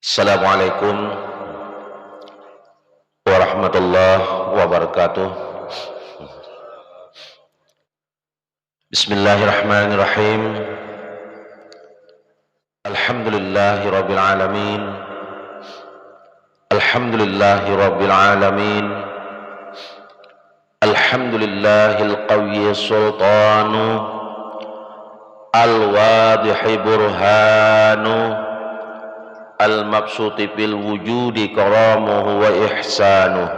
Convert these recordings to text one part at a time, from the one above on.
Assalamualaikum warahmatullahi wabarakatuh. Bismillahirrahmanirrahim. Alhamdulillahi rabbil alamin. Alhamdulillahi rabbil alamin. Alhamdulillahil qawiyyi sultanu al-wadihi burhanu al-mabsuti bil wujudi karamuhu wa ihsanuh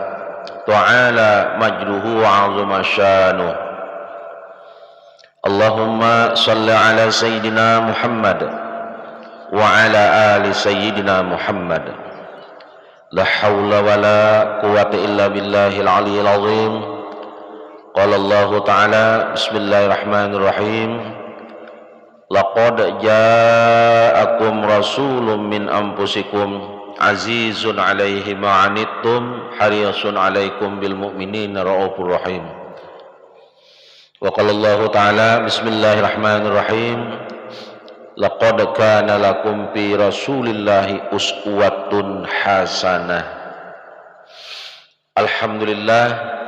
ta'ala majduhu wa azuma syanuh. Allahumma salli ala sayyidina Muhammad wa ala ali sayyidina Muhammad. La hawla wa la quwwata illa billahil aliyyil azim. Qala Allah ta'ala bismillahirrahmanirrahim. Laqad ja'akum rasulun min anfusikum azizun 'alaihi ma 'anittum harisun 'alaikum bil mu'minina raufur rahim. Wa qala Allah ta'ala bismillahirrahmanirrahim. Laqad kana lakum fi rasulillahi uswatun hasanah. Alhamdulillah,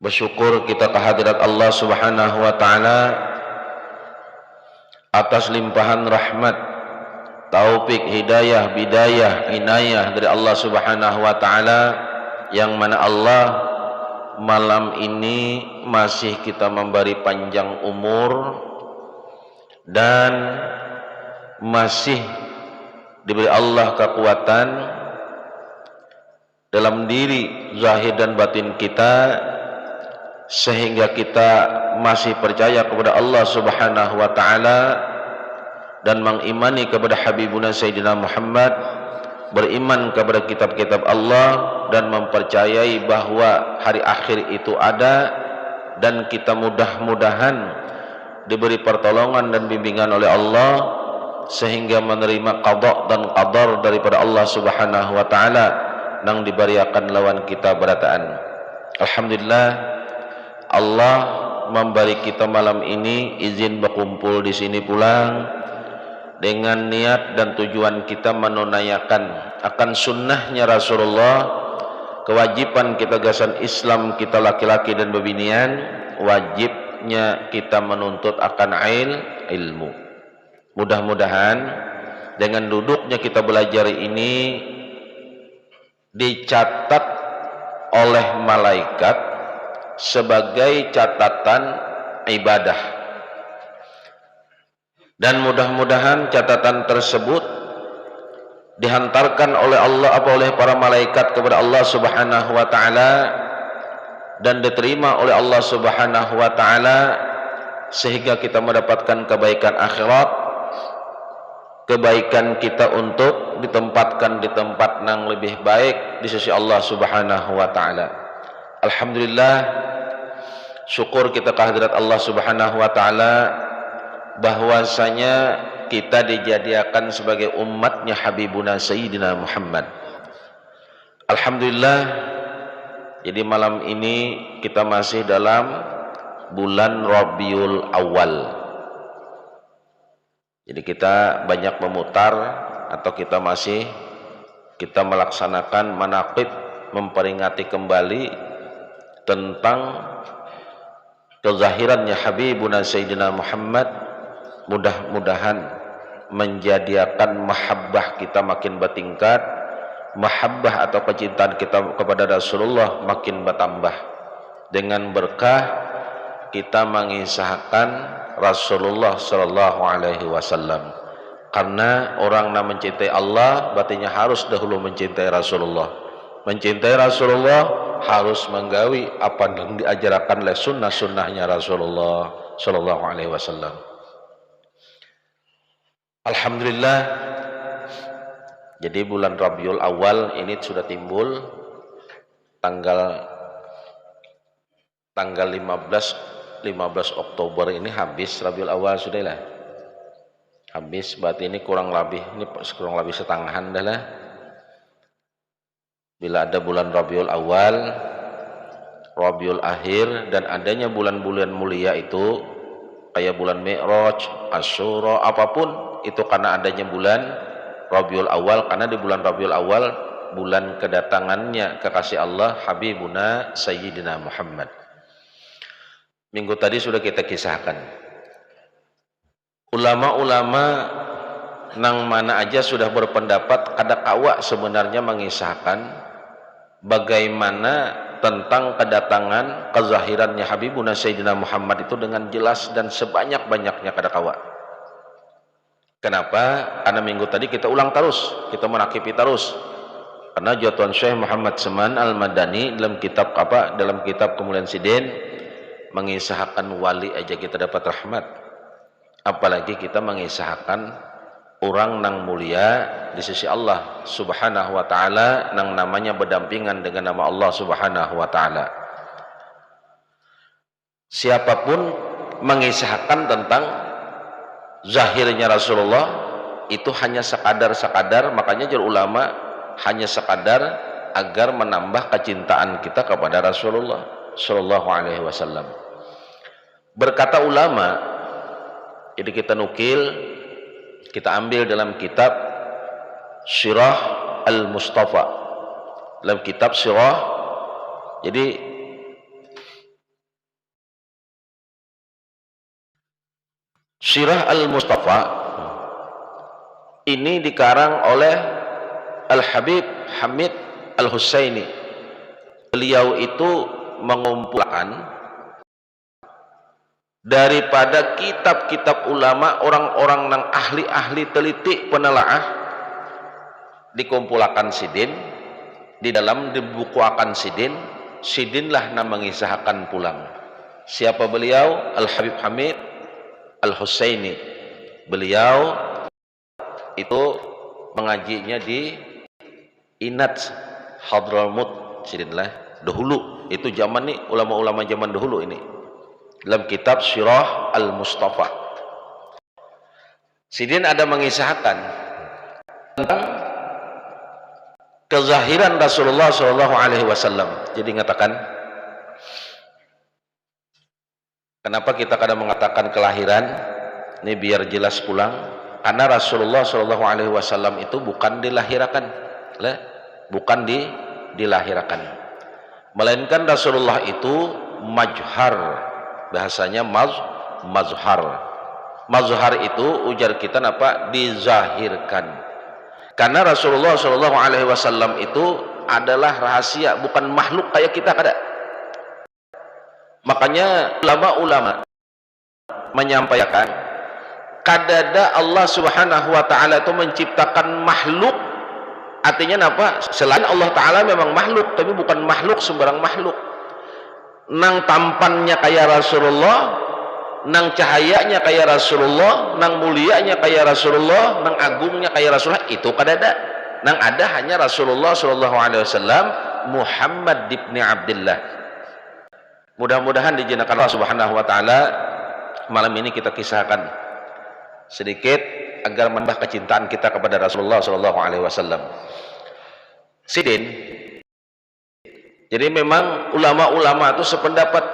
bersyukur kita kehadirat Allah Subhanahu wa taala atas limpahan rahmat, taufik, hidayah, bidayah, inayah dari Allah Subhanahu wa taala, yang mana Allah malam ini masih kita memberi panjang umur dan masih diberi Allah kekuatan dalam diri zahir dan batin kita, sehingga kita masih percaya kepada Allah Subhanahu wa taala dan mengimani kepada Habibuna Sayyidina Muhammad, beriman kepada kitab-kitab Allah dan mempercayai bahwa hari akhir itu ada, dan kita mudah-mudahan diberi pertolongan dan bimbingan oleh Allah sehingga menerima qada dan qadar daripada Allah Subhanahu wa taala yang diberiakan lawan kita berataan. Alhamdulillah, Allah memberi kita malam ini izin berkumpul di sini pulang dengan niat dan tujuan kita menunaikan akan sunnahnya Rasulullah, kewajiban kita gasan Islam kita laki-laki dan bebinian, wajibnya kita menuntut akan ilmu. Mudah-mudahan dengan duduknya kita belajar ini dicatat oleh malaikat sebagai catatan ibadah, dan mudah-mudahan catatan tersebut dihantarkan oleh Allah oleh para malaikat kepada Allah Subhanahu wa taala dan diterima oleh Allah Subhanahu wa taala, sehingga kita mendapatkan kebaikan akhirat, kebaikan kita untuk ditempatkan di tempat yang lebih baik di sisi Allah Subhanahu wa taala. Alhamdulillah, syukur kita kehadirat Allah Subhanahu wa taala bahwasanya kita dijadikan sebagai umatnya Habibuna Sayyidina Muhammad. Alhamdulillah, jadi malam ini kita masih dalam bulan Rabiul Awal. Jadi kita banyak memutar atau kita melaksanakan manaqib, memperingati kembali tentang kezahirannya Habibuna Sayyidina Muhammad. Mudah-mudahan menjadikan mahabbah kita makin bertingkat, mahabbah atau kecintaan kita kepada Rasulullah makin bertambah, dengan berkah kita mengisahkan Rasulullah sallallahu alaihi wasallam. Karena orang yang mencintai Allah berarti harus dahulu mencintai Rasulullah. Mencintai Rasulullah harus menggawi apa yang diajarkan oleh sunnah-sunnahnya Rasulullah sallallahu alaihi wasallam. Alhamdulillah, jadi bulan Rabiul Awal ini sudah timbul tanggal 15 Oktober ini habis Rabiul Awal sudah lah. Habis, berarti ini kurang lebih setengahan dah lah. Bila ada bulan Rabiul Awal, Rabiul Akhir, dan adanya bulan-bulan mulia itu kayak bulan Mi'raj, Asyura, apapun itu karena adanya bulan Rabiul Awal, karena di bulan Rabiul Awal bulan kedatangannya kekasih Allah Habibuna Sayyidina Muhammad. Minggu tadi sudah kita kisahkan ulama-ulama nang mana aja sudah berpendapat kada kawa sebenarnya mengisahkan bagaimana tentang kedatangan kezahirannya Habibuna Sayyidina Muhammad itu dengan jelas dan sebanyak-banyaknya kada kawa. Kenapa? Karena minggu tadi kita ulang terus, kita menakipi terus. Karena Tuan Syekh Muhammad Seman Al-Madani dalam kitab Kemuliaan Sidin mengisahkan wali aja kita dapat rahmat. Apalagi kita mengisahkan orang nang mulia di sisi Allah Subhanahu wa taala nang namanya berdampingan dengan nama Allah Subhanahu wa taala. Siapapun mengisahkan tentang zahirnya Rasulullah itu hanya sekadar, makanya juru ulama hanya sekadar agar menambah kecintaan kita kepada Rasulullah sallallahu alaihi wasallam. Berkata ulama, jadi kita nukil, kita ambil dalam kitab Sirah Al-Mustafa, dalam kitab Sirah. Jadi Sirah Al-Mustafa ini dikarang oleh Al-Habib Hamid Al-Husaini. Beliau itu mengumpulkan daripada kitab-kitab ulama, orang-orang yang ahli-ahli teliti penelaah, dikumpulkan sidin di dalam dibukuakan sidinlah nama mengisahkan pulang. Siapa beliau? Al-Habib Hamid Al-Husaini. Beliau itu mengajinya di Inat Hadramut sidinlah dahulu, itu zaman nih ulama-ulama zaman dahulu ini, dalam kitab Sirah Al-Mustafa. Sidin ada mengisahkan tentang kezahiran Rasulullah sallallahu alaihi wasallam. Jadi mengatakan, kenapa kita kadang mengatakan kelahiran? Ini biar jelas pulang. Karena Rasulullah sallallahu alaihi wasallam itu bukan dilahirkan, bukan dilahirkan. Melainkan Rasulullah itu majhar. Bahasanya mazhar. Mazhar itu ujar kita apa? Dizahirkan. Karena Rasulullah sallallahu alaihi wasallam itu adalah rahasia, bukan makhluk kayak kita kada. Makanya ulama-ulama menyampaikan kadada Allah Subhanahu wa taala itu menciptakan makhluk. Artinya apa? Selain Allah taala memang makhluk, tapi bukan makhluk sembarang makhluk. Nang tampannya kayak Rasulullah, nang cahayanya kayak Rasulullah, nang mulianya kayak Rasulullah, nang agungnya kayak Rasulullah, itu kadada. Nang ada hanya Rasulullah sallallahu alaihi wasallam, Muhammad ibn Abdullah. Mudah-mudahan dijinakan Allah Subhanahu wa taala malam ini kita kisahkan sedikit agar menambah kecintaan kita kepada Rasulullah sallallahu alaihi wasallam. Sidin. Jadi memang ulama-ulama itu sependapat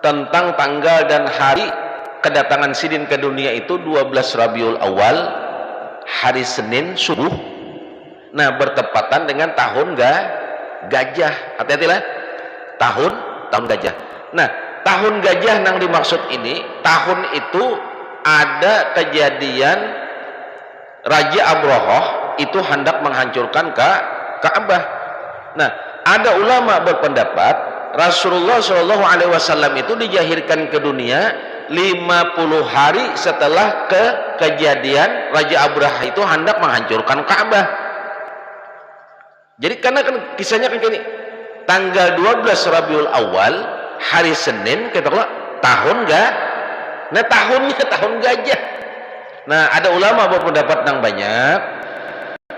tentang tanggal dan hari kedatangan Sidin ke dunia itu 12 Rabiul Awal, hari Senin subuh. Nah, bertepatan dengan tahun gajah. Hati-hatilah. Tahun gajah. Nah, tahun gajah yang dimaksud ini, tahun itu ada kejadian Raja Abrahah itu hendak menghancurkan Ka'bah. Nah, ada ulama berpendapat Rasulullah Shallallahu Alaihi Wasallam itu dijahirkan ke dunia 50 hari setelah kejadian Raja Abrahah itu hendak menghancurkan Ka'bah. Jadi karena kan kisahnya kan gini, tanggal 12 Rabiul Awal, hari Senin, kita bilang tahun nah tahunnya tahun gajah. Nah, ada ulama berpendapat yang banyak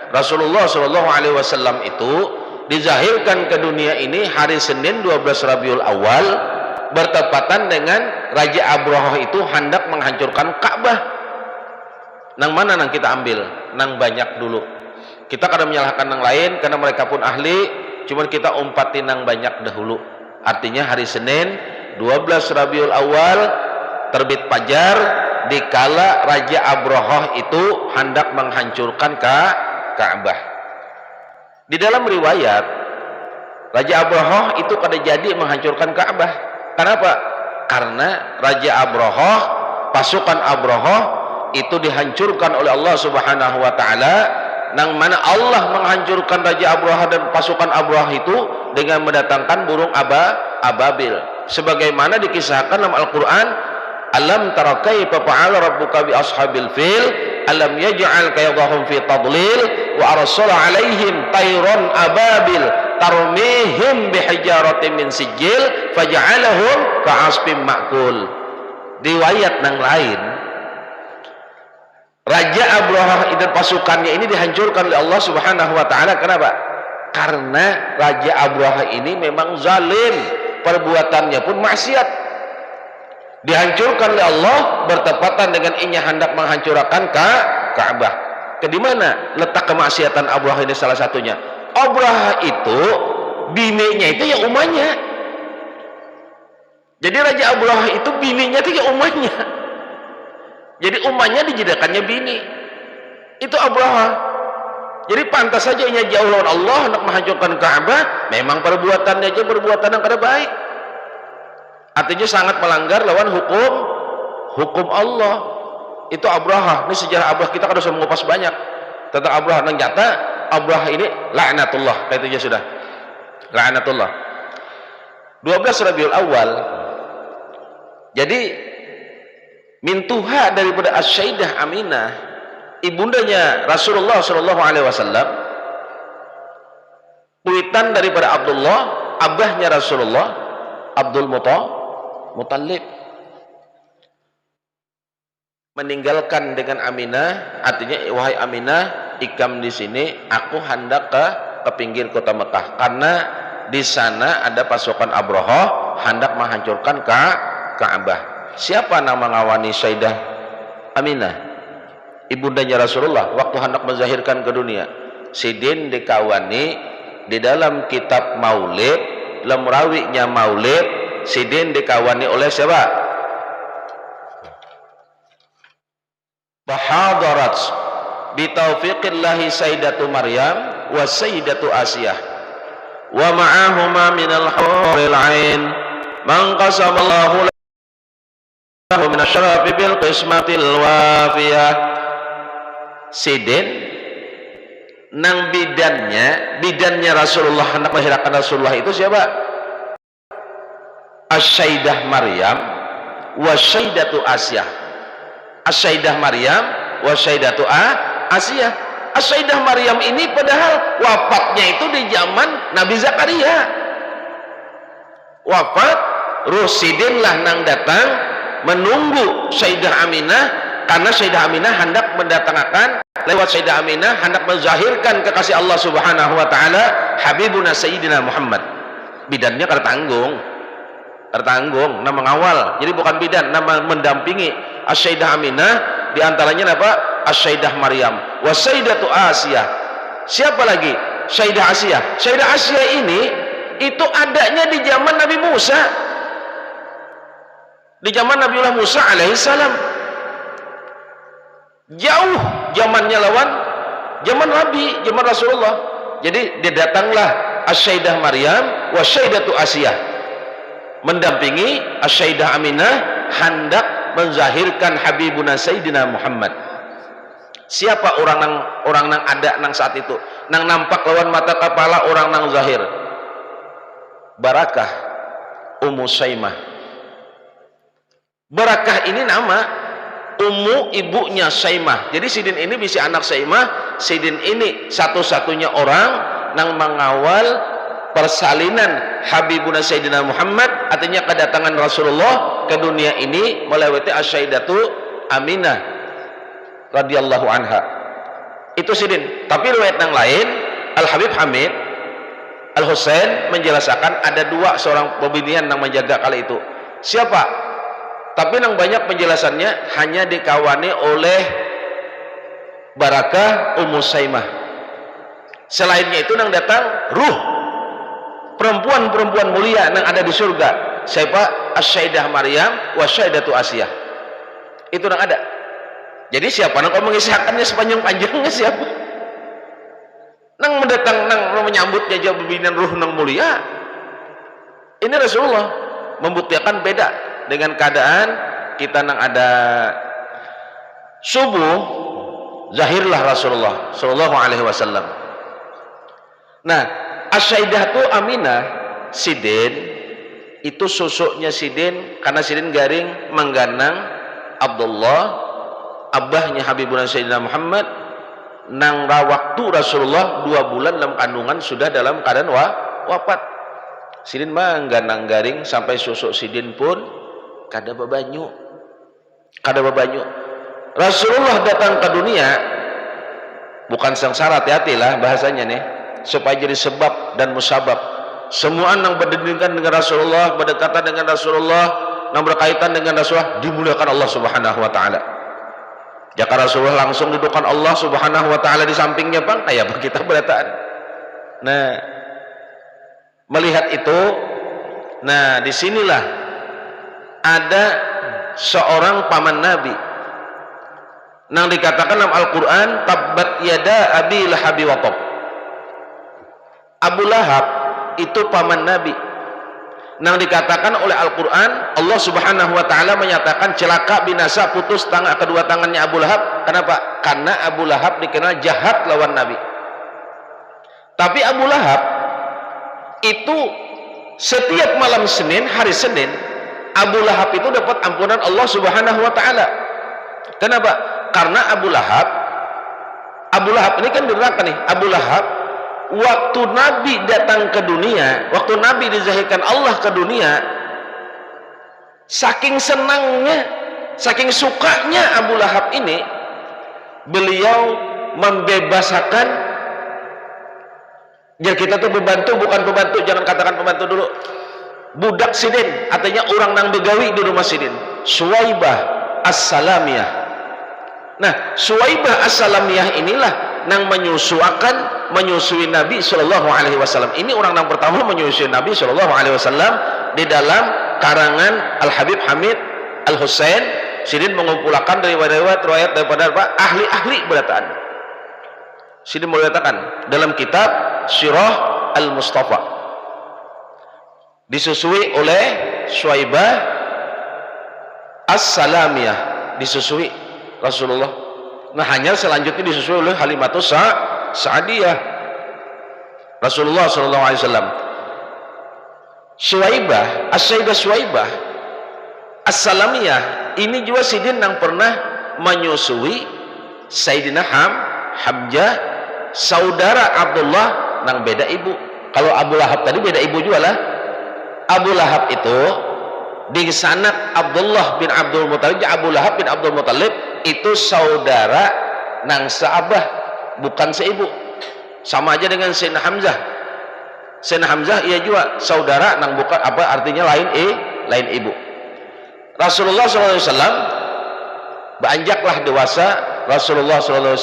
Rasulullah Shallallahu Alaihi Wasallam itu dizahirkan ke dunia ini hari Senin 12 Rabiul Awal, bertepatan dengan Raja Abrahah itu hendak menghancurkan Ka'bah. Nang mana nang kita ambil? Nang banyak dulu. Kita kadang menyalahkan yang lain karena mereka pun ahli, cuman kita umpatin nang banyak dahulu. Artinya hari Senin 12 Rabiul Awal terbit fajar dikala Raja Abrahah itu hendak menghancurkan Ka'bah. Di dalam riwayat Raja Abrahah itu kada jadi menghancurkan Ka'bah. Kenapa? Karena Raja Abrahah, pasukan Abrahah itu dihancurkan oleh Allah Subhanahu wa taala, nang mana Allah menghancurkan Raja Abrahah dan pasukan Abrahah itu dengan mendatangkan burung ababil. Sebagaimana dikisahkan dalam Al-Qur'an, alam tara kaifa fa'ala rabbuka bi ashabil fil alam yaj'al kaydahum fi tadlil wa arsala alaihim tayran ababil tarmihim bihijaratin min sijil faj'alahum ka'asfin ma'kul. Riwayat yang lain, Raja Abrahah dan pasukannya ini dihancurkan oleh Allah Subhanahu wa taala. Kenapa? Karena Raja Abrahah ini memang zalim, perbuatannya pun maksiat. Dihancurkan oleh Allah bertepatan dengan inya hendak menghancurkan Ka'bah. Ke di mana letak kemaksiatan Abrahah ini? Salah satunya, Abrahah itu bininya itu ya umatnya. Jadi Raja Abrahah itu bininya itu ya umatnya. Jadi umatnya dijadikannya bini. Itu Abrahah. Jadi pantas saja inya jauh lawan Allah hendak menghancurkan Ka'bah. Memang perbuatannya aja perbuatan yang kada baik. Artinya sangat melanggar lawan hukum Allah. Itu Abrahah. Ini sejarah Abrahah kita kan sudah mengupas banyak tentang Abrahah. Yang nyata Abrahah ini laknatullah, kayak itu sudah laknatullah. 12 Rabiul Awal. Jadi mintuha daripada As-Sayyidah Aminah, ibundanya Rasulullah Shallallahu Alaihi Wasallam, kuitan daripada Abdullah, abahnya Rasulullah, Abdul Muttalib, meninggalkan dengan Aminah. Artinya, wahai Aminah, ikam di sini, aku hendak ke pinggir kota Mekah, karena di sana ada pasukan Abrahah hendak menghancurkan Ka'bah. Siapa nama ngawani Sayyidah Aminah, ibundanya Rasulullah, waktu hendak menzahirkan ke dunia? Sidin dikawani di dalam kitab Maulid, lemrawinya Maulid, Sidin dikawani oleh siapa? Bahadarat bitaufiqillahi Sayyidatu Maryam wa Sayyidatu Asiyah wa ma'ahuma minal huril ain man qasamallahu lahu min asyrafi bil qismatil wafiyah. Sidin nang bidannya Rasulullah, hendak melahirkan Rasulullah itu siapa? As-Sayyidah Maryam wa Sayyidatu Asiyah. As-Sayyidah Maryam wa Sayyidatu Asiyah. As-Sayyidah Maryam ini padahal wafatnya itu di zaman Nabi Zakaria. Wafat, Rusidin lah nang datang menunggu Sayyidah Aminah, karena Sayyidah Aminah hendak mendatangkan, lewat Sayyidah Aminah hendak menzahirkan kekasih Allah Subhanahu wa taala, Habibuna Sayyidina Muhammad. Bidannya kada tanggung, nama mengawal. Jadi bukan bidan, nama mendampingi As-Sayyidah Aminah, di antaranya apa? As-Sayyidah Maryam wa Sayyidatu Asiyah. Siapa lagi? Sayyidah Asiyah. Sayyidah Asiyah ini itu adanya di zaman Nabi Musa. Di zaman Nabiullah Musa alaihissalam. Jauh zamannya lawan zaman Nabi, zaman Rasulullah. Jadi didatanglah As-Sayyidah Maryam wa Sayyidatu Asiyah, mendampingi As-Sayyidah Aminah hendak menzahirkan Habibuna Sayyidina Muhammad. Siapa orang nang ada nang saat itu, nang nampak lawan mata kepala orang nang zahir? Barakah Ummu Saimah. Barakah ini nama Ummu, ibunya Saimah. Jadi Sidin ini bisa anak Saimah. Sidin ini satu-satunya orang nang mengawal persalinan Habibuna Sayyidina Muhammad, artinya kedatangan Rasulullah ke dunia ini melewati As-Sayyidatu Aminah radhiyallahu anha. Itu Sidin. Tapi riwayat yang lain, Al-Habib Hamid Al-Husain menjelaskan ada dua seorang pembinian yang menjaga kali itu. Siapa? Tapi yang banyak penjelasannya hanya dikawani oleh Barakah Ummu Saimah. Selainnya itu yang datang ruh perempuan-perempuan mulia yang ada di surga. Siapa? As-Sayyidah Maryam wa Sayyidatu Asiyah. Itu nang ada. Jadi siapa nang kau mengisahkannya sepanjang-panjangnya siapa? Nang mendatang nang menyambutnya jauh bimbingan ruh nang mulia. Ini Rasulullah membuktikan beda dengan keadaan kita nang ada subuh zahirlah Rasulullah sallallahu alaihi wasallam. Nah, As-Saidah tu Aminah Sidin itu susuknya Sidin karena Sidin garing mengganang Abdullah abahnya Habibuna Sayyidina Muhammad nang waktu Rasulullah 2 bulan dalam kandungan sudah dalam keadaan wafat. Sidin mengganang garing sampai susuk Sidin pun kada bebanyu. Rasulullah datang ke dunia bukan sengsara, hati-hatilah bahasanya nih, supaya jadi sebab dan musabab. Semua yang berdekatan dengan Rasulullah, berdekatan dengan Rasulullah, yang berkaitan dengan Rasulullah dimuliakan Allah Subhanahu wa taala. Jika Rasulullah langsung dudukkan Allah Subhanahu wa taala di sampingnya, Bang, kayak kita berataan. Nah, melihat itu, nah disinilah ada seorang paman Nabi nang dikatakan dalam Al-Quran tabbat yada abi lahabi wa tab. Abu Lahab itu paman Nabi nang dikatakan oleh Al-Quran, Allah Subhanahu wa ta'ala menyatakan celaka binasa putus kedua tangannya Abu Lahab. Kenapa? Karena Abu Lahab dikenal jahat lawan Nabi. Tapi Abu Lahab itu setiap malam Senin, hari Senin, Abu Lahab itu dapat ampunan Allah Subhanahu wa ta'ala. Kenapa? Karena Abu Lahab ini kan dirangka nih, Abu Lahab waktu Nabi datang ke dunia, waktu Nabi dizahirkan Allah ke dunia, saking senangnya, saking sukanya Abu Lahab ini, beliau membebasakan. Ya kita tuh pembantu, bukan pembantu, jangan katakan pembantu dulu, budak Sidin, artinya orang nang begawi di rumah Sidin, Suwaibah As-Salamiyah. Nah, Suwaibah As-Salamiyah inilah nang menyusui Nabi Shallallahu Alaihi Wasallam. Ini orang yang pertama menyusui Nabi Shallallahu Alaihi Wasallam di dalam karangan Al Habib Hamid Al Husain. Sidin mengumpulkan dari riwayat daripada ahli-ahli berataan. Sidin mengatakan dalam kitab Sirah Al Mustafa disusui oleh Suwaibah As-Salamiyah, disusui Rasulullah. Nah, hanya selanjutnya disusul oleh Halimatus Sa'diyah. Rasulullah sallallahu alaihi wasallam. Suwaibah, As-Sayyidah Suwaibah As-Salamiyah ini juga Sidin yang pernah menyusui Sayyidina Hamzah, saudara Abdullah nang beda ibu. Kalau Abu Lahab tadi beda ibu juga lah. Abu Lahab itu di sanad Abdullah bin Abdul Muttalib, Abu Lahab bin Abdul Muttalib itu saudara nang seabah, bukan seibu. Sama aja dengan Sayyidina Hamzah. Sayyidina Hamzah ia juga saudara nang bukan apa, artinya lain ibu. Rasulullah SAW beranjaklah dewasa. Rasulullah SAW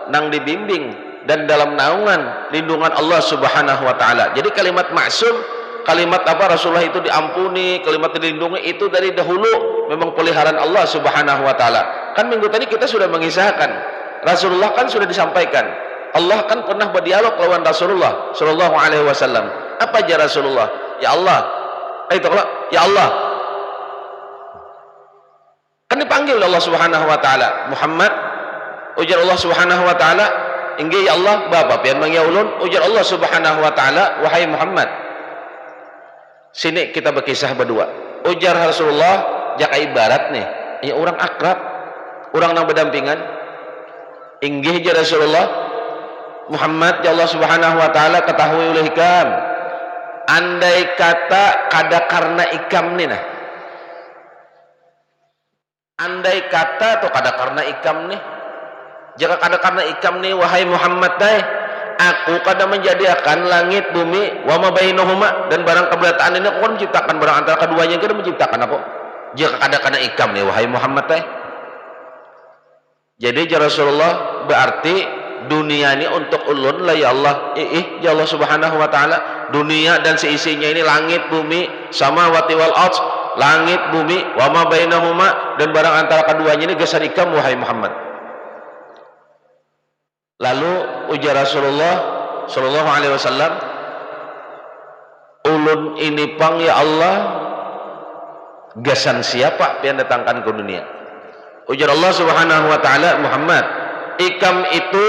nang dibimbing dan dalam naungan lindungan Allah Subhanahu wa taala. Jadi kalimat maksum, kalimat apa Rasulullah itu diampuni, kalimat dilindungi itu dari dahulu memang peliharaan Allah Subhanahu wa taala. Kan minggu tadi kita sudah mengisahkan, Rasulullah kan sudah disampaikan, Allah kan pernah berdialog lawan Rasulullah sallallahu alaihi wasallam. Apa aja Rasulullah? Ya Allah. Ya Allah. Kan dipanggil Allah Subhanahu wa taala, Muhammad, ujar Allah Subhanahu wa taala, inggih ya Allah, Bapak pian mangyaulun, ujar Allah Subhanahu wa taala, wahai Muhammad. Sini kita berkisah berdua. Ujar Rasulullah, jaka ibarat nih, ya orang akrab, orang yang berdampingan. Inggih ya Rasulullah, Muhammad ya Allah Subhanahu wa taala ketahui oleh ikam. Andai kata kada karena ikam nih nah. Andai kata atau kada karena ikam nih. Jika kada karena ikam nih wahai Muhammad dai, aku kada menjadikan langit bumi wa ma bainahuma, dan barang keberadaan ini aku kan menciptakan barang antara keduanya, kada menciptakan aku. Jika kada karena ikam nih wahai Muhammad dai. Jadi ya Rasulullah, berarti dunia ini untuk ulun lah ya Allah. Ya Allah Subhanahu wa taala, dunia dan seisinya ini, langit bumi sama wati wal ardh, langit bumi wa ma bainahuma dan barang antara keduanya ini gesan ikam wahai Muhammad. Lalu ujar Rasulullah sallallahu alaihi wasallam, ulun ini pang ya Allah gesan siapa pian datangkan ke dunia. Ujar Allah subhanahu wa ta'ala, Muhammad, ikam itu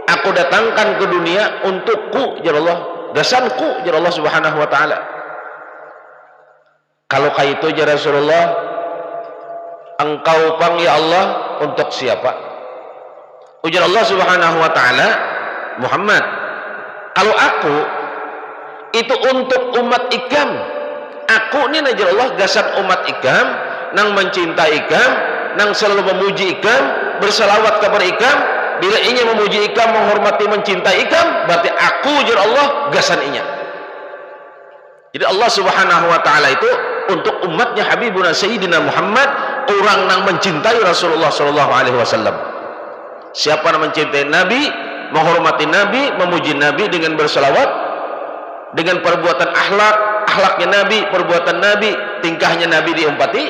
aku datangkan ke dunia untukku, ujar Allah, gesanku, ujar Allah subhanahu wa ta'ala. Kalau kayak itu ujar Rasulullah, engkau pang ya Allah untuk siapa? Ujar Allah subhanahu wa ta'ala, Muhammad, kalau aku itu untuk umat ikam, aku ini ujar Allah gasan umat ikam, nang mencintai ikam, nang selalu memuji ikam, berselawat kepada ikam. Bila ingin memuji ikam, menghormati, mencintai ikam, berarti aku ujar Allah gasan inya. Jadi Allah subhanahu wa ta'ala itu untuk umatnya Habibuna Sayyidina Muhammad, orang yang mencintai Rasulullah sallallahu alaihi wasallam. Siapa yang mencintai Nabi, menghormati Nabi, memuji Nabi dengan berselawat, dengan perbuatan akhlaknya Nabi, perbuatan Nabi, tingkahnya Nabi diumpati,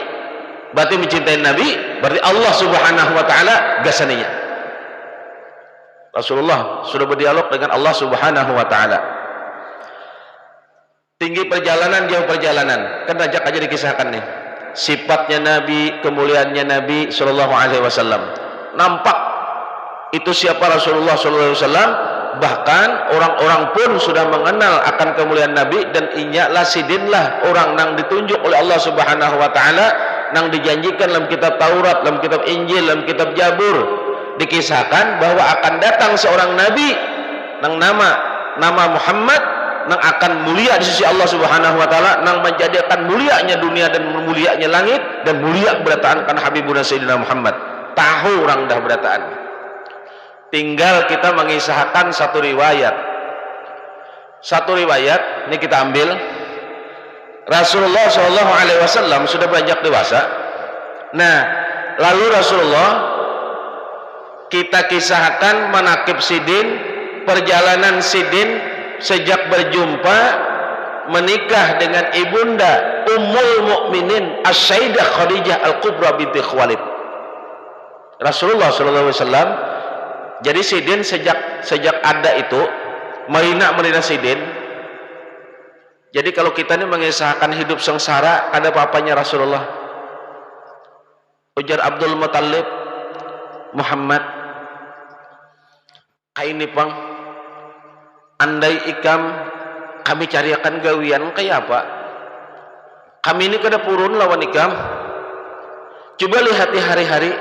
berarti mencintai Nabi, berarti Allah subhanahu wa ta'ala gasaninya. Rasulullah sudah berdialog dengan Allah subhanahu wa ta'ala. Tinggi perjalanan, jauh perjalanan, kan ajak aja dikisahkan nih sifatnya Nabi, kemuliaannya Nabi sallallahu alaihi wasallam. Nampak itu siapa Rasulullah sallallahu alaihi wasallam, bahkan orang-orang pun sudah mengenal akan kemuliaan Nabi, dan inyalah sidinlah orang nang ditunjuk oleh Allah subhanahu wa ta'ala, nang dijanjikan dalam kitab Taurat, dalam kitab Injil, dalam kitab Jabur, dikisahkan bahwa akan datang seorang Nabi nang nama Muhammad, nang akan mulia di sisi Allah subhanahu wa ta'ala, nang menjadikan mulianya dunia dan mulianya langit, dan mulia berataan kan Habibuna Sayyidina Muhammad. Tahu orang dah berataan, tinggal kita mengisahkan satu riwayat ini kita ambil. Rasulullah sallallahu alaihi wasallam sudah beranjak dewasa. Nah, lalu Rasulullah kita kisahkan manakib sidin, perjalanan sidin sejak berjumpa menikah dengan ibunda Ummul Mukminin As-Sayyidah Khadijah Al-Kubra binti Khuwailid. Rasulullah sallallahu alaihi wasallam jadi sidin sejak ada itu Marina sidin. Jadi kalau kita ini mengisahkan hidup sengsara, ada papanya Rasulullah. Ujar Abdul Muttalib, Muhammad, ini pang andai ikam kami cariakan gawian kayak apa, kami ini kada purun lawan ikam. Coba lihat di hari-hari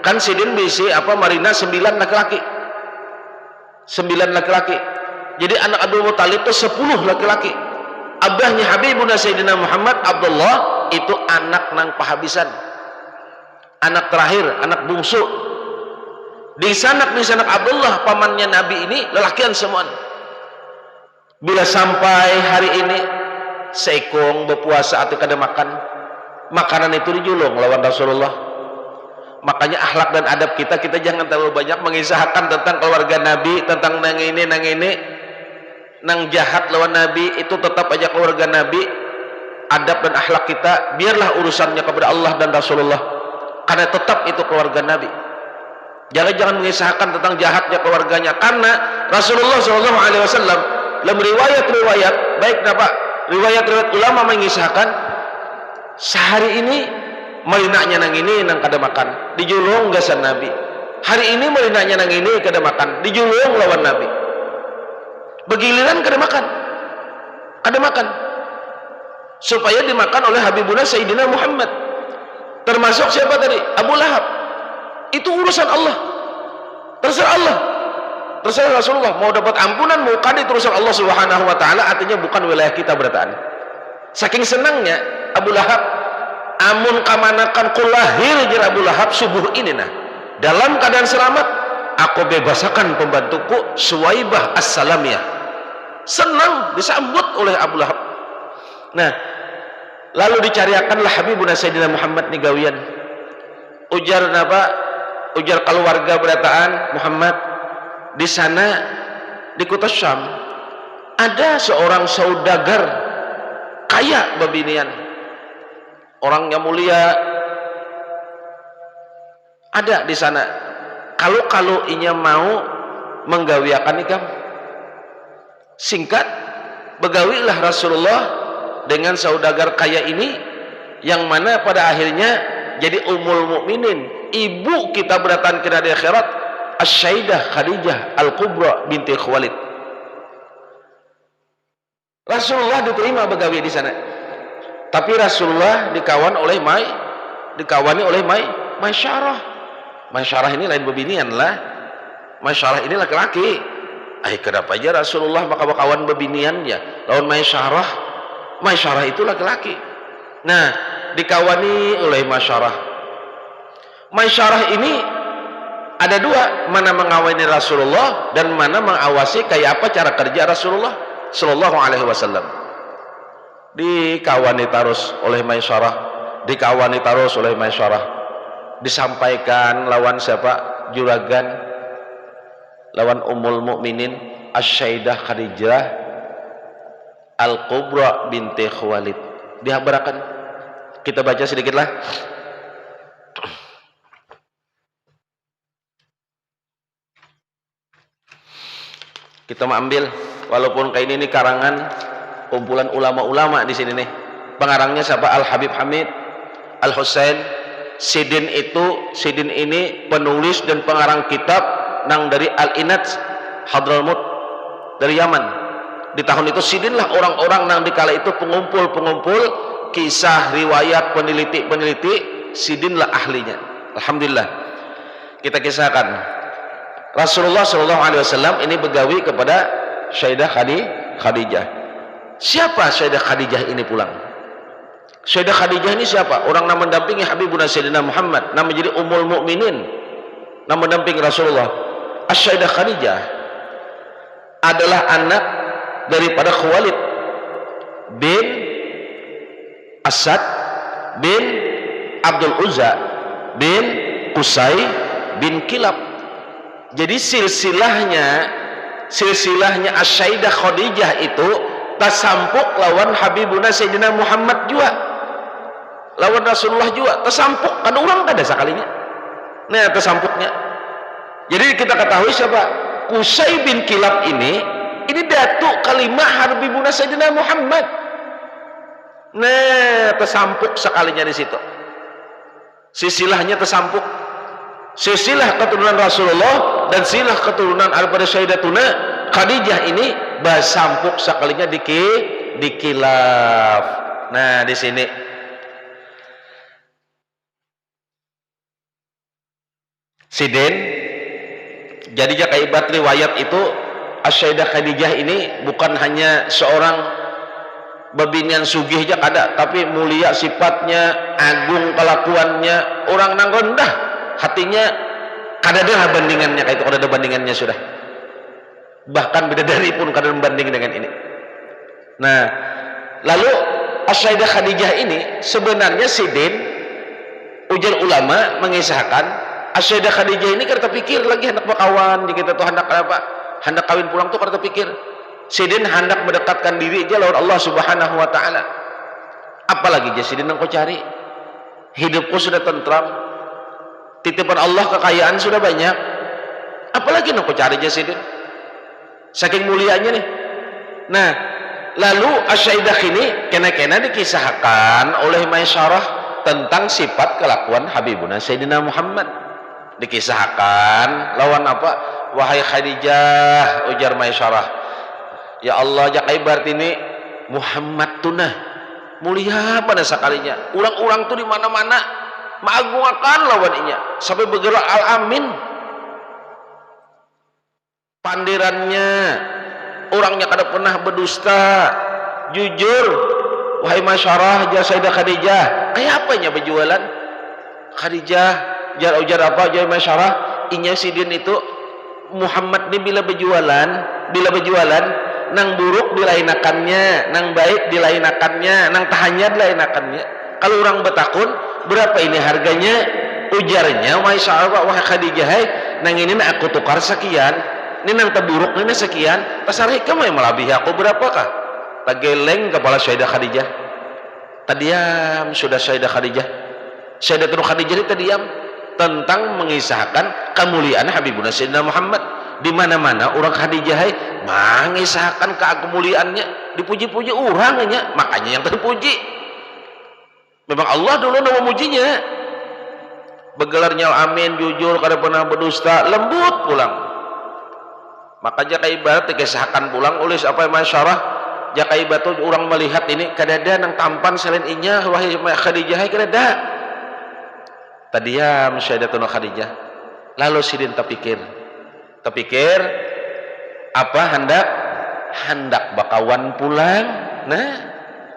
kan sidin bisi apa Marina 9 laki-laki, jadi anak Abdul Muttalib itu 10 laki-laki. Abahnya Habibuna Sayyidina Muhammad Abdullah itu anak nang pahabisan, anak terakhir, anak bungsu. Di sanak Abdullah pamannya Nabi ini lelakian semua. Bila sampai hari ini seikung berpuasa atau kada makan, makanan itu dijulung lawan Rasulullah. Makanya akhlak dan adab kita jangan terlalu banyak mengisahkan tentang keluarga Nabi, tentang nang ini nang jahat lawan Nabi, itu tetap aja keluarga Nabi. Adab dan akhlak kita biarlah urusannya kepada Allah dan Rasulullah, karena tetap itu keluarga Nabi. Jangan mengisahkan tentang jahatnya keluarganya, karena Rasulullah SAW dalam riwayat baik napa riwayat ulama mengisahkan sehari ini marinanya nang ini nang kada makan dijulung gasan Nabi, hari ini marinanya nang ini kada makan dijulung lawan Nabi, begiliran kada makan supaya dimakan oleh Habibuna Sayyidina Muhammad. Termasuk siapa tadi? Abu Lahab. Itu urusan Allah, terserah Rasulullah mau dapat ampunan mau kada, urusan Allah subhanahu wa ta'ala, artinya bukan wilayah kita berataan. Saking senangnya Abu Lahab, amun kamanakan ku lahir jar Abu Lahab subuh ini nah dalam keadaan selamat, aku bebasakan pembantuku Suwaibah As-Salamiyah. Senang disambut oleh Abu Lahab. Nah, lalu dicariakanlah Habibuna Sayyidina Muhammad ni gawian. Ujar keluarga berataan Muhammad, di sana di kota Syam ada seorang saudagar kaya babinian. orangnya mulia, ada di sana. Kalau inya mau menggawiakan ikam, singkat, begawilah Rasulullah dengan saudagar kaya ini, yang mana pada akhirnya jadi ummul mukminin, ibu kita beratan kena di akhirat, As-Sayyidah Khadijah Al-Kubra binti Khuwailid. Rasulullah diterima begawi di sana, tapi Rasulullah dikawani oleh Maisyarah. Maisyarah ini lain bebinian lah, Maisyarah ini laki-laki. Kenapa aja Rasulullah maka kawan bebiniannya lawan Maisyarah itu laki-laki. Nah, dikawani oleh Maisyarah ini ada dua, mana mengawani Rasulullah dan mana mengawasi kayak apa cara kerja Rasulullah Sallallahu Alaihi Wasallam. Dikawani terus oleh Maisyarah, disampaikan lawan siapa? Juragan, lawan Ummul Mukminin As-Sayyidah Khadijah Al-Kubra binti Khuwailid. Dihabarakan, kita baca sedikitlah. Kita mau ambil, walaupun kayak ini karangan kumpulan ulama-ulama di sini nih. Pengarangnya siapa? Al-Habib Hamid Al-Husain Sidin ini penulis dan pengarang kitab nang dari Al-Inaj Hadramut dari Yaman. Di tahun itu Sidin lah orang-orang nang dikala itu pengumpul kisah, riwayat, peneliti, Sidin lah ahlinya. Alhamdulillah. Kita kisahkan Rasulullah Shallallahu Alaihi Wasallam ini begawi kepada Sayyidah Khadijah. Siapa Sayyidah Khadijah ini pulang? Sayyidah Khadijah ini siapa? Orang yang mendampingi Habibuna Sayyidina Muhammad, nama jadi Ummul Mukminin, nama mendampingi Rasulullah. As-Sayyidah Khadijah adalah anak daripada Khuwailid bin Asad bin Abdul Uzza bin Qusay bin Kilab. Jadi silsilahnya As-Sayyidah Khadijah itu tasampuk lawan Habibuna Sayyidina Muhammad juga, lawan Rasulullah juga tasampuk, kan orang ada sekalinya. Nah, tasampuknya. Jadi kita ketahui siapa? Qusay bin Kilab ini datuk kalimah Habibuna Sayyidina Muhammad. Nah, tasampuk sekalinya di situ. Silsilahnya tasampuk. Silsilah keturunan Rasulullah dan silsilah keturunan daripada Sayyidatuna Khadijah ini basampuk sekalinya di kilaf. Nah, di sini Sidin jadi jaka ibat riwayat itu As-Sayyidah Khadijah ini bukan hanya seorang babinian sugih aja kada, tapi mulia sifatnya, agung kelakuannya, orang nang rendah hatinya, kada ada bandingannya, kayak itu kada ada bandingannya sudah. Bahkan bidadari pun kada membanding dengan ini. Nah, lalu As-Sayyidah Khadijah ini sebenarnya Sidin, ujar ulama mengisahkan As-Sayyidah Khadijah ini kada terpikir lagi hendak berkawan di kita tuh hendak apa? Hendak kawin pulang tuh kada terpikir. Sidin hendak mendekatkan diri aja lawan Allah Subhanahu wa taala. Apalagi aja Sidin yang kau cari? Hidupku sudah tentram. Titipan Allah kekayaan sudah banyak. Apalagi yang kau cari aja Sidin? Saking mulianya nih. Nah, lalu As-Sayyidah ini kena-kena dikisahkan oleh Maisyarah tentang sifat kelakuan Habibuna Sayyidina Muhammad. Dikisahkan lawan apa? Wahai Khadijah, ujar Maisyarah, ya Allah, jak ibarat ini Muhammad tunah mulia pada sekalinya. Orang-orang tuh di mana-mana mengagungakan lawannya sampai bergerak al-amin. Pandirannya, orangnya kada pernah berdusta, jujur. Wahai Maisyarah, jar Sayyidah Khadijah, kayak apanya berjualan? Khadijah jar ujar apa? Jar Maisyarah, inya Sidin itu Muhammad ini bila berjualan nang buruk dilainakannya, nang baik dilainakannya, nang tahannya dilainakannya. Kalau orang bertakun, berapa ini harganya? Ujarnya Maisyarah, wahai Khadijah, nang ini aku tukar sekian, ini nang terburuk ini sekian, pasar hikam yang melebihi aku berapakah? Tageleng kepala Sayyidah Khadijah. Tadiam sudah Sayyidah Khadijah. Sayyidatuna Khadijah tadiam tentang mengisahkan kemuliaan Habibuna Sayyidina Muhammad. Di mana-mana orang Khadijah mengisahkan kemuliaannya, dipuji-puji orangnya, makanya yang terpuji. Memang Allah dulu memujinya. Begelarnya amin, jujur, kada pernah berdusta, lembut pulang. Maka jaka ibarat dikisahkan pulang oleh apa yang masyarah, jaka ibarat orang melihat ini kadada nang tampan selain inya wahai Khadijah kadada. Tadiam Sayyidatuna Khadijah. Lalu sidin terpikir apa hendak bakawan pulang. Nah,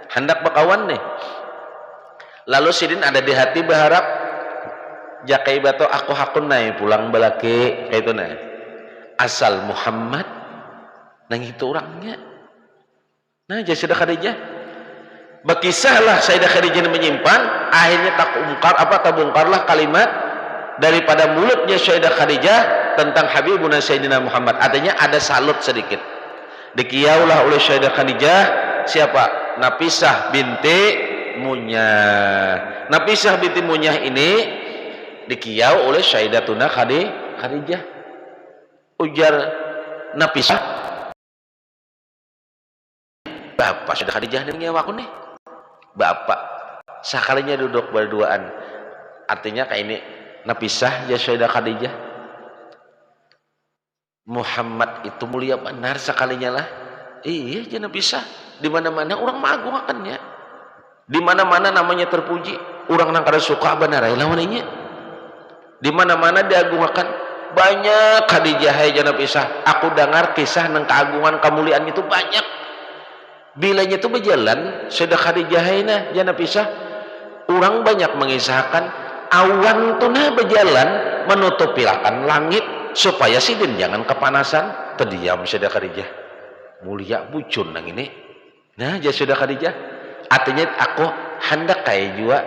hendak bakawan nih. Lalu sidin ada di hati berharap jakai bato aku hakun naik pulang balaki kayak itu nah. Asal Muhammad nang itu orangnya. Nah, Sayyidah Khadijah berkisahlah Sayyidah Khadijah menyimpan, akhirnya terbongkarlah kalimat daripada mulutnya Sayyidah Khadijah tentang Habibuna Sayyidina Muhammad. Artinya ada salut sedikit. Dikiaulah oleh Sayyidah Khadijah siapa? Nafisah binti Munyah. Nafisah binti Munyah ini dikiau oleh Sayyidatuna Khadijah. Ujar Nafisah, Bapak Sayyidah Khadijah nih aku nih. Bapak sekalinya duduk berduaan. Artinya kayak ini Nafisah ya Sayyidah Khadijah. Muhammad itu mulia benar sekalinya lah. Iya jangan Nafisah. Di mana-mana orang mengagungannya. Di mana-mana namanya terpuji. Orang nang kada suka benar ya lawannya. Di mana-mana diagungkan. Banyak Khadijah jangan Nafisah. Aku dengar kisah nang keagungan kemuliaan itu banyak. Bilanya itu berjalan Sayyidah Khadijah jangan Nafisah. Orang banyak mengisahkan awan tuh berjalan menutupilakan langit supaya sidin jangan kepanasan. Terdiam Sayyidah Khadijah. Mulia bucun nang ini. Nah, Sayyidah Khadijah. Artinya aku hendak kayak juga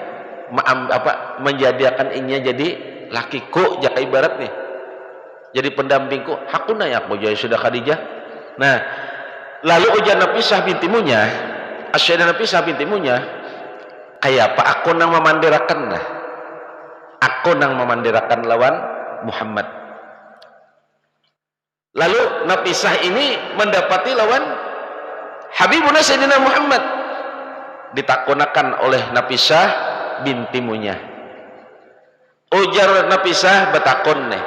menjadikan inya jadi lakiku jaka ibarat nih. Jadi pendampingku. Aku nanya aku jadi Sayyidah Khadijah. Nah, lalu ujar Nafisah binti Munyah, Sayyidah Nafisah binti Munyah, kayak apa aku nang memandirakan nah. Aku nang memandirakan lawan Muhammad. Lalu Nafisah ini mendapati lawan Habibuna Sayyidina Muhammad. Ditakunakan oleh Nafisah binti Munyah. Ujar Nafisah betakun nih.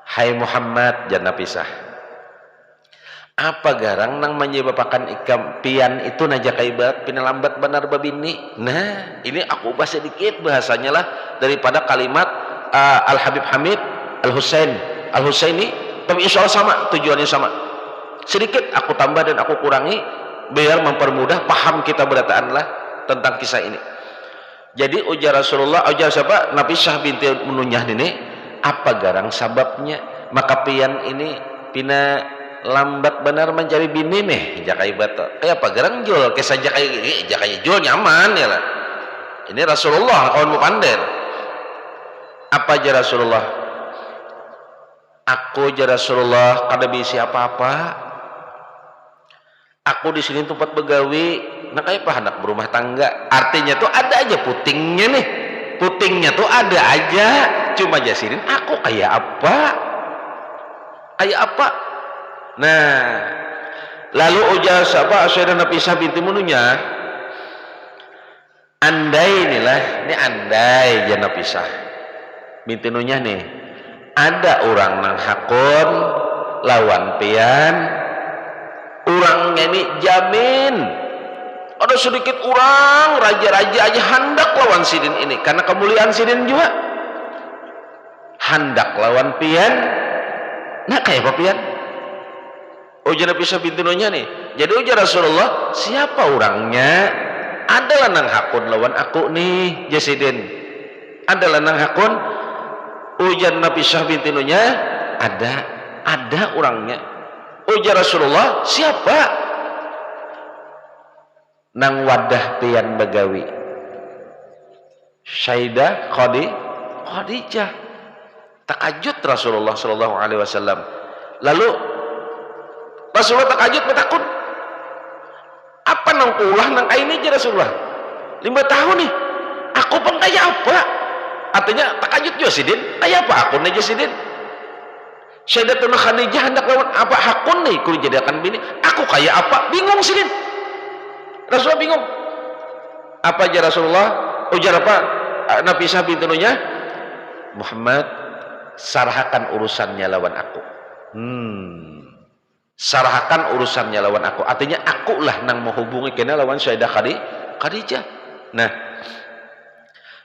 Hai Muhammad jan Nafisah. Apa garang nang menyebabkan ikam pian itu naja kaibat pinalambat benar babini. Nah, ini aku ubah sedikit bahasanya lah daripada kalimat Al Habib Hamid Al Husaini, tapi insya Allah sama tujuannya sama. Sedikit aku tambah dan aku kurangi biar mempermudah paham kita berataan lah tentang kisah ini. Jadi ujar Rasulullah, ujar siapa? Nafisah binti Munyah ini, apa garang sababnya maka pian ini pina lambat benar mencari bini nih jakai bato kayak apa gerang jual kisah jakai jual nyaman ya lah. Ini Rasulullah kawan mupandir. Apa aja Rasulullah? Aku aja Rasulullah kada bisa apa-apa. Aku di sini tempat begawi, nah kayak apa anak berumah tangga. Artinya tuh ada aja putingnya nih. Putingnya tuh ada aja. Cuma jasirin aku kayak apa? Kayak apa? Nah, lalu ujar siapa Sayyidah Nafisah binti Munyah, andai inilah, ini andai ya Nafisah binti Munyah nih, ada orang nang hakun lawan pian, orangnya ini jamin, ada sedikit orang raja-raja aja hendak lawan sidin ini, karena kemuliaan sidin juga, hendak lawan pian, nah kayak apa pian? Ujar Nafisah binti Munyah nih. Jadi ujar Rasulullah, siapa orangnya? Adalah nang hakun lawan aku nih, Jasidin. Adalah nang hakun. Ujar Nafisah binti Munyah, ada orangnya. Ujar Rasulullah, siapa? Nang wadah pian begawi. Sayyidah Khadijah. Takajut Rasulullah sallallahu alaihi wasallam. Lalu Rasulullah takajut betakun. Apa nang pulah nang aini aja Rasulullah. 5 tahun nih aku pun kayak apa, artinya takajud juga sidin kayak apa aku nih sidin. Sayyidatuna Khadijah hendak lawan apa hakun nih kudu jadikan bini aku kayak apa, bingung sidin. Rasulullah bingung apa aja Rasulullah ujar apa Nafisah bintu Nunya, Muhammad sarahkan urusannya lawan aku. Sarahkan urusannya lawan aku, artinya aku lah nang menghubungi kena lawan Sayyidah Khadijah. Nah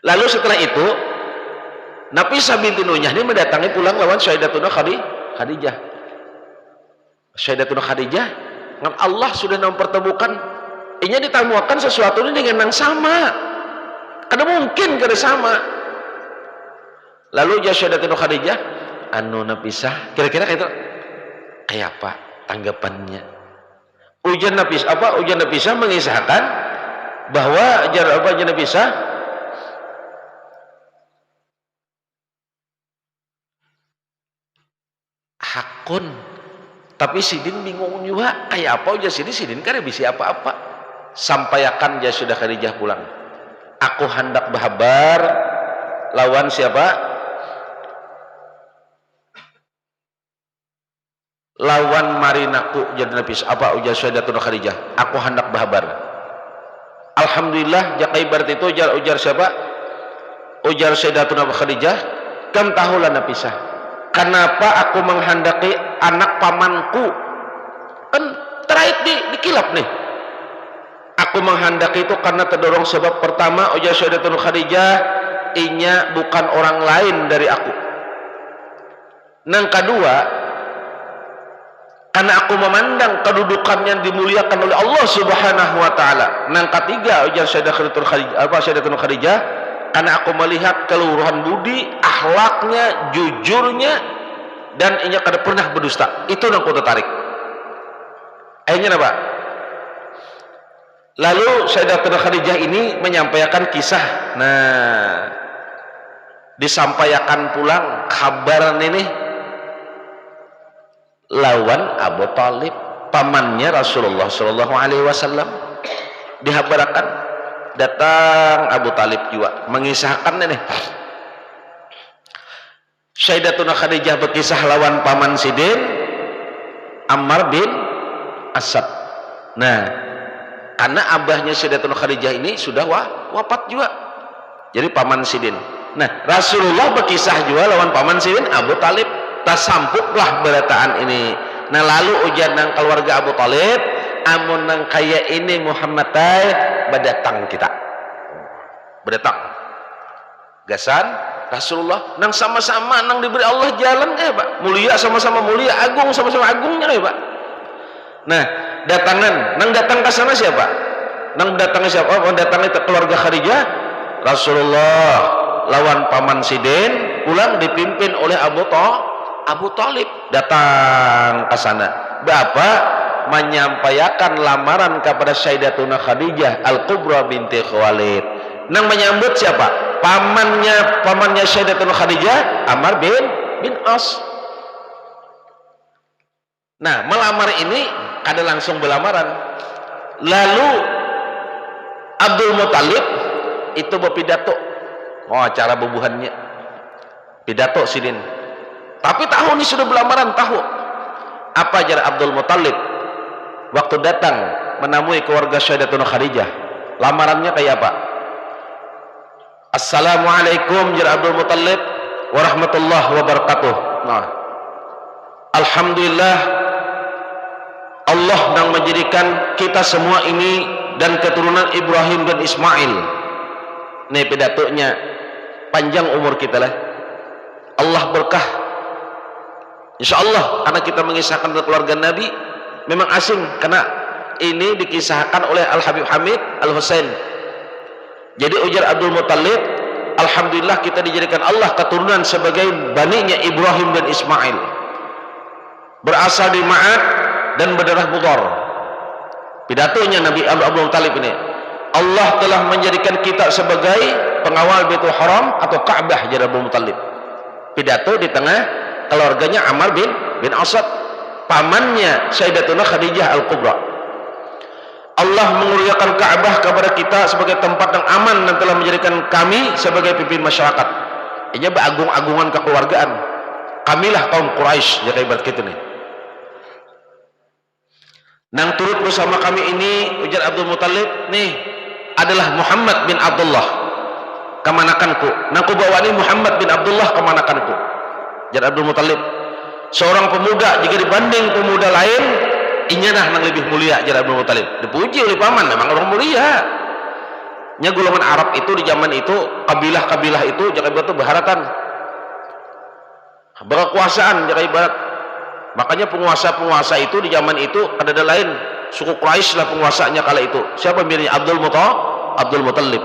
lalu setelah itu Nafisah bintu Nunya ini mendatangi pulang lawan Sayyidatuna Khadijah. Sayyidatuna Khadijah dengan Allah sudah mempertemukan ini ditamukan sesuatu ini dengan yang sama, kada mungkin kada sama. Lalu Sayyidatuna Khadijah anu Nafisah kira-kira kayak apa tanggapannya. Ujian Nafisah mengisahkan bahwa ujian Nafisah hakun, tapi sidin bingung juga kayak apa ujar sidin kada bisa apa-apa. Sampaikan sudah Khadijah pulang, aku hendak berhabar lawan siapa, lawan marinaku jadi Nafis apa ujar Sayyidatuna Khadijah, aku hendak berhabar. Alhamdulillah jakai berarti itu ujar siapa, ujar Sayyidatuna Khadijah, kam tahulah Nafisah, kenapa aku menghendaki anak pamanku, kan terakhir dikilap nih. Aku menghendaki itu karena terdorong sebab pertama ujar Sayyidatuna Khadijah, inya bukan orang lain dari aku. Nang kedua, karena aku memandang kedudukan yang dimuliakan oleh Allah Subhanahu wa taala. Nang ketiga ujar Sayyidatuna Khadijah, karena aku melihat keluhuran budi, akhlaknya, jujurnya, dan inya kada pernah berdusta. Itu yang aku tertarik. Akhirnya apa? Lalu Sayyidatuna Khadijah ini menyampaikan kisah. Nah, disampaikan pulang kabar ini lawan Abu Talib, pamannya Rasulullah Shallallahu Alaihi Wasallam. Dihabarkan datang Abu Talib juga mengisahkan ini. Sayyidatuna Khadijah berkisah lawan paman sidin Ammar bin Asad. Nah, karena abahnya Sayyidatuna Khadijah ini sudah wafat juga, jadi paman sidin. Nah Rasulullah berkisah juga lawan paman sidin Abu Talib. Tasampuklah berataan ini. Nah lalu ujian nang keluarga Abu Talib, amun nang kaya ini Muhammad tay berdatang kita, berdatang gasan Rasulullah nang sama-sama nang diberi Allah jalan Pak, mulia sama-sama mulia, agung sama-sama agungnya Pak. Nah datangan nang datang ke sana siapa? Nang datang siapa? Mendatangi keluarga Khadijah, Rasulullah lawan paman sidin pulang dipimpin oleh Abu Talib datang ke sana. Bapak menyampaikan lamaran kepada Sayyidatuna Khadijah Al-Kubra binti Khuwailid. Nang menyambut siapa? Pamannya Sayyidatuna Khadijah Ammar bin As. Nah melamar ini kada langsung berlamaran. Lalu Abdul Muthalib itu berpidato, cara bubuhannya pidato sidin. Tapi tahu ini sudah berlamaran, tahu apa jar Abdul Muthalib waktu datang menemui keluarga Sayyidatuna Khadijah. Lamarannya kayak apa? Assalamualaikum jar Abdul Muthalib warahmatullahi wabarakatuh. Nah, alhamdulillah Allah yang menjadikan kita semua ini dan keturunan Ibrahim dan Ismail. Nih pidatonya panjang umur kita lah. Allah berkah. InsyaAllah karena kita mengisahkan keluarga Nabi memang asing karena ini dikisahkan oleh Al-Habib Hamid Al-Husain. Jadi ujar Abdul Muthalib, alhamdulillah kita dijadikan Allah keturunan sebagai baninya Ibrahim dan Ismail, berasal di Ma'ad dan berdarah Mudhar. Pidatonya Nabi Abdul Muthalib ini, Allah telah menjadikan kita sebagai pengawal Baitul Haram atau Ka'bah. Jadi Abdul Muthalib pidato di tengah keluarganya Ammar bin Asad, pamannya Sayyidatuna Khadijah Al-Kubra. Allah menguliakan Ka'bah kepada kita sebagai tempat yang aman dan telah menjadikan kami sebagai pimpin masyarakat. Ini agung-agungan kekeluargaan. Kamilah kaum Quraisy, jadi ibarat kita nih. Nang turut bersama kami ini, ujar Abdul Muthalib, nih adalah Muhammad bin Abdullah, kemanakanku. Nang ku bawa ini Muhammad bin Abdullah, kemanakanku. Ujar Abdul Muthalib, seorang pemuda jika dibanding pemuda lain, inyana nang lebih mulia. Ujar Abdul Muthalib, dipuji oleh paman, memang orang mulia. Nya golongan Arab itu di zaman itu, kabilah-kabilah itu jika ibarat itu berharatan, berkekuasaan jika ibarat. Makanya penguasa-penguasa itu di zaman itu ada lain, suku Quraisy lah penguasanya kala itu. Siapa miripnya? Abdul Muthalib.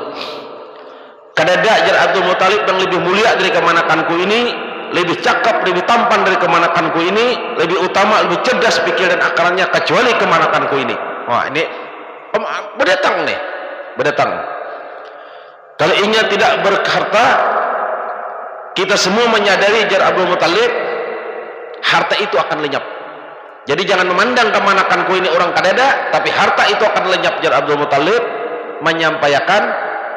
Kadada jar Abdul Muthalib yang lebih mulia dari kemanakanku ini, lebih cakap, lebih tampan dari kemanakanku ini, lebih utama, lebih cerdas pikir dan akalannya kecuali kemanakanku ini. Wah, ini berdatang nih, berdatang. Kalau ingin tidak berharta, kita semua menyadari jar Abdul Muthalib, harta itu akan lenyap. Jadi jangan memandang kemanakanku ini orang kadada, tapi harta itu akan lenyap. Jar Abdul Muthalib menyampaikan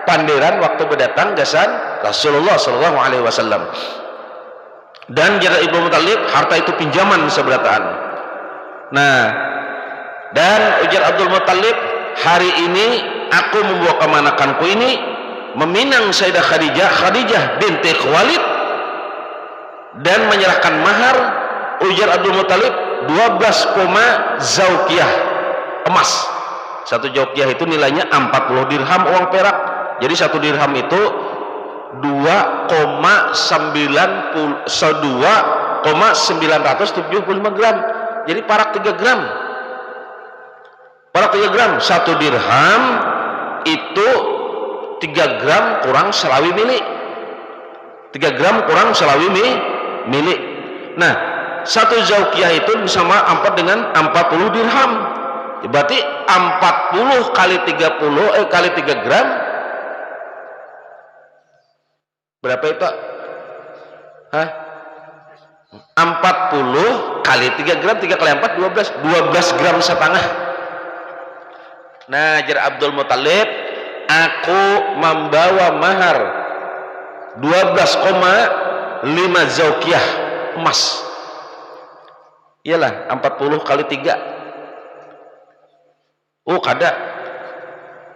pandiran waktu berdatang gasan Rasulullah SAW. Dan jar Abdul Muthalib, harta itu pinjaman seberataan. Nah, dan ujar Abdul Muthalib, hari ini aku membawa kemanakanku ini meminang Sayyidah Khadijah binti Khuwailid dan menyerahkan mahar. Ujar Abdul Muthalib 12, zaukiyah emas. Satu zaukiyah itu nilainya 40 dirham uang perak. Jadi satu dirham itu 2,975 gram. Jadi parak 3 gram. Parak 3 gram. Satu dirham itu 3 gram kurang selawi milik. 3 gram kurang selawi milik. Nah, satu zaukiyah itu sama 4 dengan 40 dirham. Berarti 40 kali 30 kali 3 gram berapa itu? Hah? 40 kali 3 gram, 3 kali 4 12 gram setengah. Nah, jar Abdul Muthalib, aku membawa mahar 12,5 zaukiyah emas. Iyalah 40 kali 3. Oh, kada.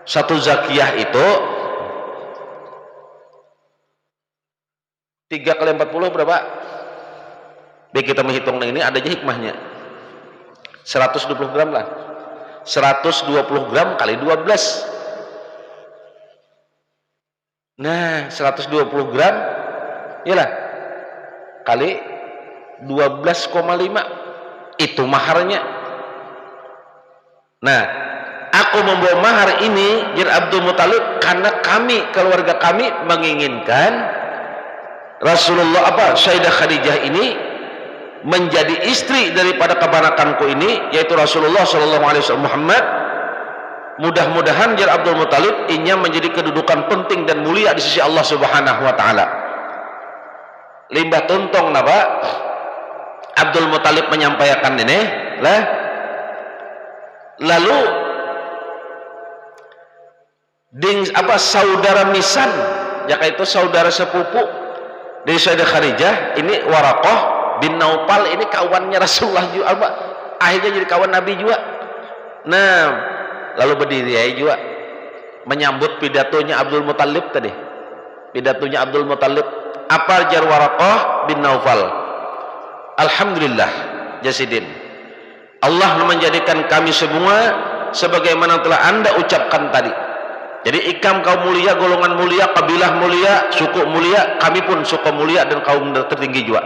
Satu zakiyah itu 3 kali 40 berapa? Baik, kita menghitung ini ada aja hikmahnya. 120 gram lah. 120 gram kali 12. Nah, 120 gram iyalah kali 12,5 itu maharnya. Nah, aku membawa mahar ini jar Abdul Muthalib karena kami, keluarga kami menginginkan Rasulullah Sayyidah Khadijah ini menjadi istri daripada kebanakanku ini, yaitu Rasulullah SAW Muhammad. Mudah-mudahan jar Abdul Muthalib inya menjadi kedudukan penting dan mulia di sisi Allah Subhanahu wa taala. Limbah tuntong napa Abdul Muthalib menyampaikan ini lah. Lalu saudara misan, yaitu saudara sepupu dari Sayyidah Khadijah ini, Waraqah bin Naufal, ini kawannya Rasulullah juga, akhirnya jadi kawan Nabi juga. Nah, lalu berdiri juga menyambut pidatonya Abdul Muthalib tadi. Pidatonya Abdul Muthalib apa jar Waraqah bin Naufal? Alhamdulillah Jasidin, Allah menjadikan kami semua sebagaimana telah Anda ucapkan tadi. Jadi ikam kaum mulia, golongan mulia, kabilah mulia, suku mulia, kami pun suku mulia dan kaum tertinggi juga.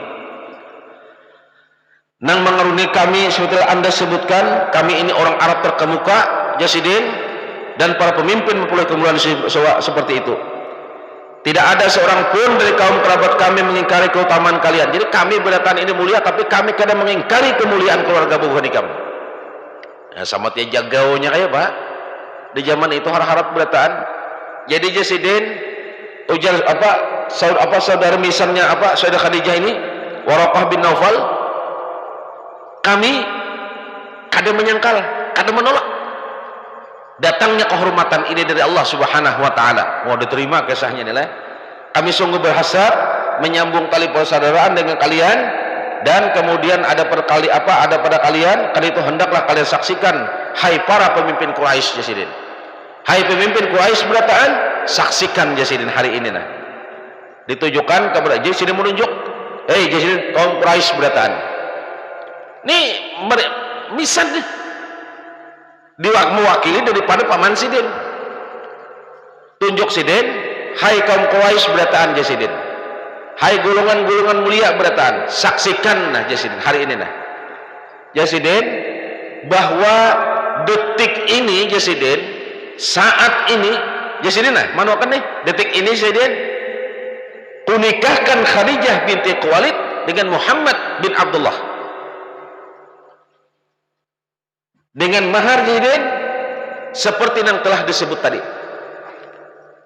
Nang mengaruni kami seperti Anda sebutkan, kami ini orang Arab terkemuka, Jasidin, dan para pemimpin mempunyai kemuliaan seperti itu. Tidak ada seorang pun dari kaum kerabat kami mengingkari keutamaan kalian. Jadi kami berdatangan ini mulia, tapi kami kadang mengingkari kemuliaan keluarga Bukhari kami. Nah, sama dia jagaunya kayak Pak. Di zaman itu harap-harap berdatangan. Jadi Jasidin ujar saudara misannya Sayyidah Khadijah ini, Waraqah bin Naufal, kami kadang menyangkal, kadang menolak. datangnya kehormatan ini dari Allah Subhanahu wa taala. Mau diterima kisahnya nih lah. Kami sungguh berhasrat menyambung tali persaudaraan dengan kalian, dan kemudian ada pada kalian, karena itu hendaklah kalian saksikan, hai para pemimpin Quraisy Jasidin. Hai pemimpin Quraisy berataan, saksikan Jasidin hari ini nah. Ditujukan kepada Jasidin, menunjuk, hei Jasidin kaum Quraisy berataan. Nih misan nih mewakili daripada paman Sidin. Tunjuk Sidin, hai kaum Quraisy berataan Jasidin, hai golongan-golongan mulia berataan, saksikan nah Jasidin hari ini nah Jasidin, bahwa detik ini Jasidin, saat ini Jasidin nah manuakan nih detik ini Jasidin, kunikahkan Khadijah binti Khuwailid dengan Muhammad bin Abdullah dengan mahar Jasidin seperti yang telah disebut tadi.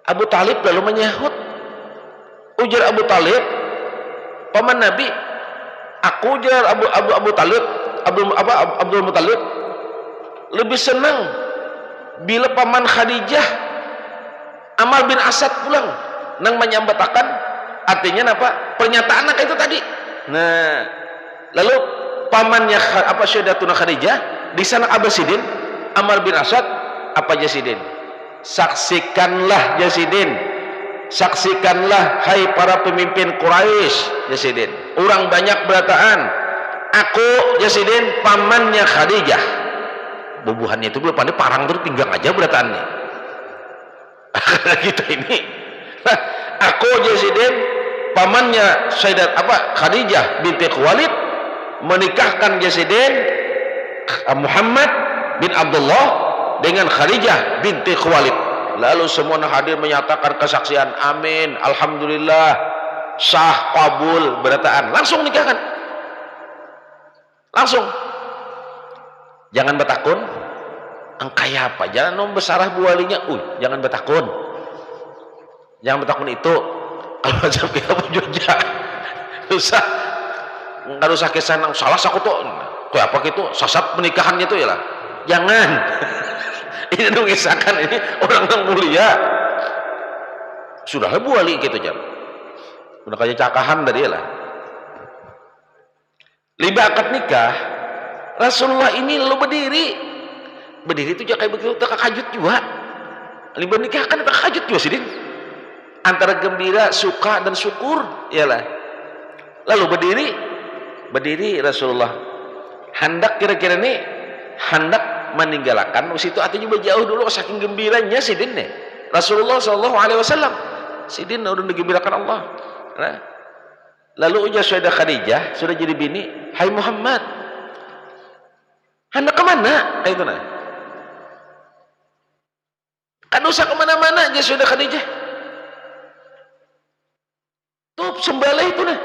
Abu Talib lalu menyahut, ujar Abu Talib, paman Nabi, aku ujar Abu Talib, Abdul Muthalib, lebih senang bila paman Khadijah Amr bin Asad pulang nang menyambatakan, artinya apa? Pernyataan kayak itu tadi. Nah, lalu pamannya Sayyidatuna Khadijah di sana Abbasidin, Amr bin Asad, apa Jasidin? Saksikanlah Jasidin, saksikanlah hai para pemimpin Quraisy Jasidin. Orang banyak berataan, aku Jasidin pamannya Khadijah. Bubuhannya itu belum pandai parang terus pinggang aja berataannya. Kita ini, aku Jasidin pamannya Khadijah binti Khuwailid menikahkan Jasidin Muhammad bin Abdullah dengan Khadijah binti Khuwailid. Lalu semua hadir menyatakan kesaksian, amin, alhamdulillah, sah, kabul, berataan. Langsung nikahkan, langsung. Jangan betakun, angkaya apa, jangan membesarah bualinya. Jangan betakun, jangan betakun itu. Kalau macam kita punya usah, nggak usah kesan salah aku tuh. Kayak apa gitu, sasat pernikahannya itu ya lah. Jangan. Ini dong kisahkan, ini orang yang mulia. Sudah buali gitu jam. Udah kayak cakahan tadi lah. Liba akad nikah, Rasulullah ini lalu berdiri itu kayak begitu, terkajut juga. Liba nikah kan terkajut juga sih, antara gembira, suka dan syukur, iyalah. Lalu berdiri Rasulullah. Hendak kira-kira nih hendak meninggalkan situ, artinya jauh dulu saking gembiranya Sidin nih Rasulullah SAW. Sidin udah digembirakan Allah. Nah, lalu ujar Sayyidah Khadijah sudah jadi bini, hai Muhammad, hendak kemana? Itu nah, kan usah kemana-mana aja Sayyidah Khadijah. Tuh sembelih itu nah,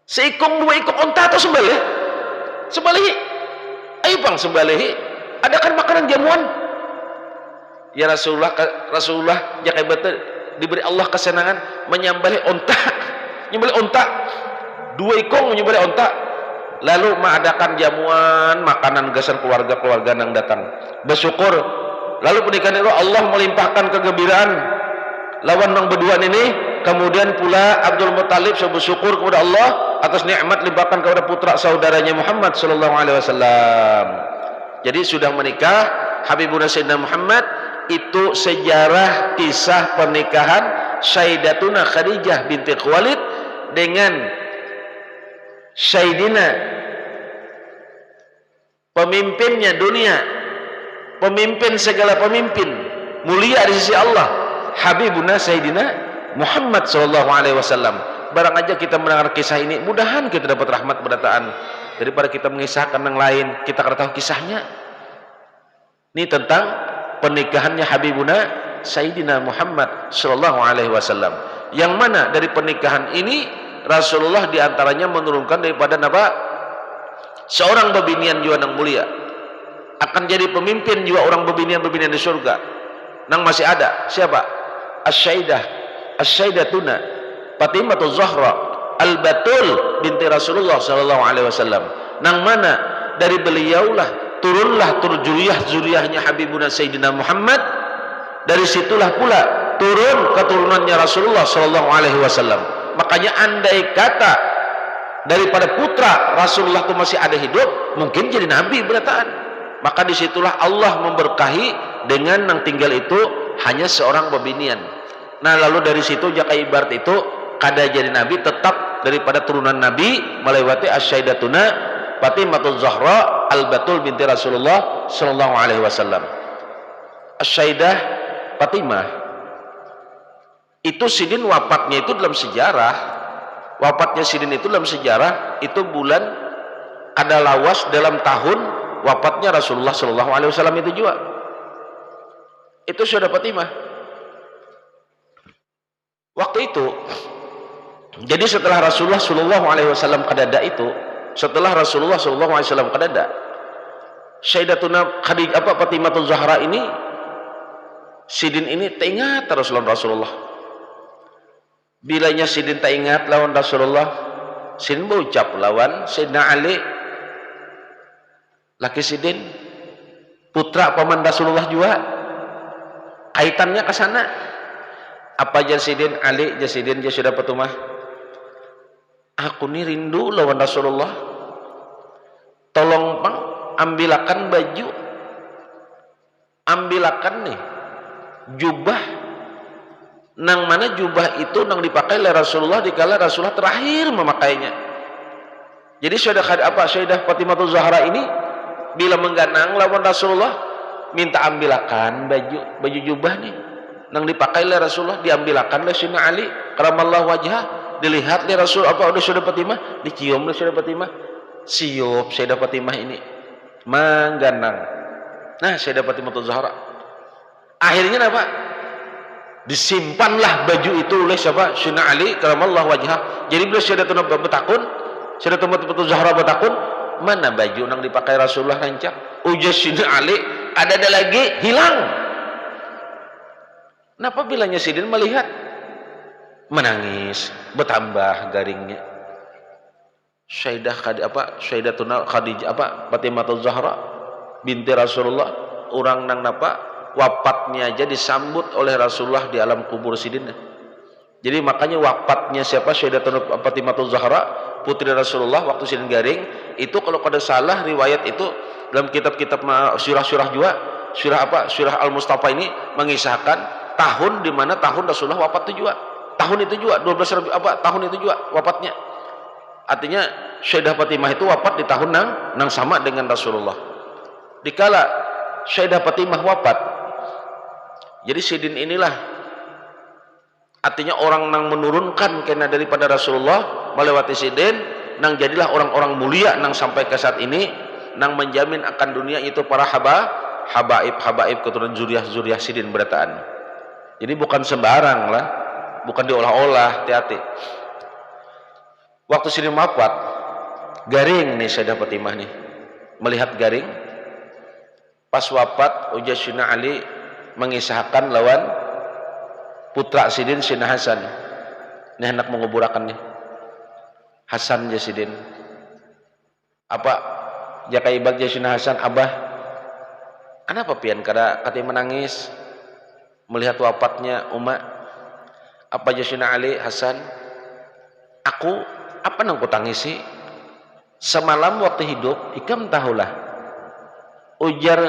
seikong dua ikong onta atau sembelih? Sembelih, ayo bang sembelih. Ada kan makanan jamuan. Ya Rasulullah ya kayak betul diberi Allah kesenangan menyembelih onta, menyembelih onta, dua ikong menyembelih onta. Lalu mengadakan jamuan makanan gasan keluarga yang datang bersyukur. Lalu pernikahan itu Allah melimpahkan kegembiraan lawan nang berdua ini. Kemudian pula Abdul Muthalib bersyukur kepada Allah atas nikmat limpahkan kepada putra saudaranya Muhammad sallallahu alaihi wasallam. Jadi sudah menikah Habibuna Sayyidina Muhammad. Itu sejarah kisah pernikahan Sayyidatuna Khadijah binti Khuwailid dengan Sayyidina, pemimpinnya dunia, pemimpin segala pemimpin, mulia di sisi Allah, Habibuna Sayyidina Muhammad sallallahu alaihi wasallam. Barang aja kita mendengar kisah ini, mudahan kita dapat rahmat berataan daripada kita mengisahkan yang lain, kita akan tahu kisahnya. Ini tentang pernikahannya Habibuna Sayyidina Muhammad sallallahu alaihi wasallam. Yang mana dari pernikahan ini Rasulullah diantaranya menurunkan daripada seorang bebinian juga yang mulia akan jadi pemimpin juga orang bebinian di surga. Nang masih ada siapa? As-Sayyidatuna Fatimah Zahra Al-Batul binti Rasulullah sallallahu alaihi wasallam. Nang mana dari beliaulah turunlah zuriyahnya Habibuna Sayyidina Muhammad. Dari situlah pula turun keturunannya Rasulullah Sallallahu Alaihi Wasallam. Makanya andai kata daripada putra Rasulullah itu masih ada hidup, mungkin jadi nabi berataan. Maka disitulah Allah memberkahi dengan yang tinggal itu hanya seorang babinian. Nah lalu dari situ jaka ibarat itu kada jadi nabi, tetap daripada turunan nabi melewati Asyaidatuna Fatimatul Zahra Al-Batul binti Rasulullah Sallallahu Alaihi Wasallam. Asyaidah Fatimah itu sidin wafatnya itu dalam sejarah, wafatnya sidin itu dalam sejarah itu bulan ada lawas dalam tahun wafatnya Rasulullah Sallallahu Alaihi Wasallam itu juga. Itu sudah Fatimah. Waktu itu, jadi setelah Rasulullah Sallallahu Alaihi Wasallam kadada itu, setelah Rasulullah Sallallahu Alaihi Wasallam kadada, Sayyidatuna Khadijah Fatimatul Zahra ini, sidin ini teringat terus lawan Rasulullah. Bilanya sidin tak ingat lawan Rasulullah, sidin berucap lawan Sayyidina Ali, laki sidin putra paman Rasulullah juga, kaitannya ke sana. Apa jasidin Ali, jasidin sudah petumah, aku ni rindu lawan Rasulullah, tolong pang ambilakan baju, ambilakan nih jubah, nang mana jubah itu nang dipakai oleh Rasulullah dikala Rasulullah terakhir memakainya. Jadi Sayyidah Fatimatul Zahra ini bila mengganang lawan Rasulullah minta ambilakan baju jubah nih nang dipakai oleh Rasulullah, diambilakan oleh Sayyidina Ali karamallahu wajhah, dilihat oleh Rasul apa udah Sayyidah Fatimah, dicium oleh Sayyidah Fatimah, siup Sayyidah Fatimah ini mengganang. Nah Sayyidah Fatimatul Zahra akhirnya apa? Disimpanlah baju itu oleh siapa? Sayyidina Ali karamallahu wajhah. Jadi bila Sayyidatuna bertakun, Sayyidatuna Fatimatul Zahra bertakun, mana baju nang dipakai Rasulullah rancak? Ujar Sayyidina Ali, ada lagi hilang. Kenapa bilangnya sidin melihat menangis, bertambah garingnya. Sayyidatuna Khadijah Fatimatul Zahra binti Rasulullah, orang nang napa wafatnya aja disambut oleh Rasulullah di alam kubur sidin. Jadi makanya wafatnya siapa? Sayyidatuna Fatimatul Zahra putri Rasulullah waktu sidin garing itu, kalau kada salah riwayat itu dalam kitab-kitab surah-surah juga, surah Al-Mustafa ini mengisahkan tahun di mana tahun Rasulullah wafat itu juga. Tahun itu juga 12 tahun itu juga wafatnya. Artinya Sayyidah Fatimah itu wafat di tahun nang sama dengan Rasulullah. Dikala Sayyidah Fatimah wafat, jadi sidin inilah artinya orang nang menurunkan kena daripada Rasulullah melewati sidin, nang jadilah orang-orang mulia nang sampai ke saat ini, nang menjamin akan dunia itu para habaib keturunan zuriyah sidin berataan. Jadi bukan sembarang lah, bukan diolah-olah, hati-hati. Waktu sidin wafat, garing nih Sayyidah Fatimah nih, melihat garing. Pas wafat, ujar Sayyidina Ali mengisahkan lawan putra sidin Sayyidina Hasan. Ini hendak menguburakan nih Hasan jasidin. Apa jaka ibad Sayyidina Hasan, abah kenapa pian kada kati menangis melihat wafatnya Umar? Apa Sayyidina Ali, Hasan, aku apa nang ku tangisi semalam waktu hidup ikam tahulah, ujar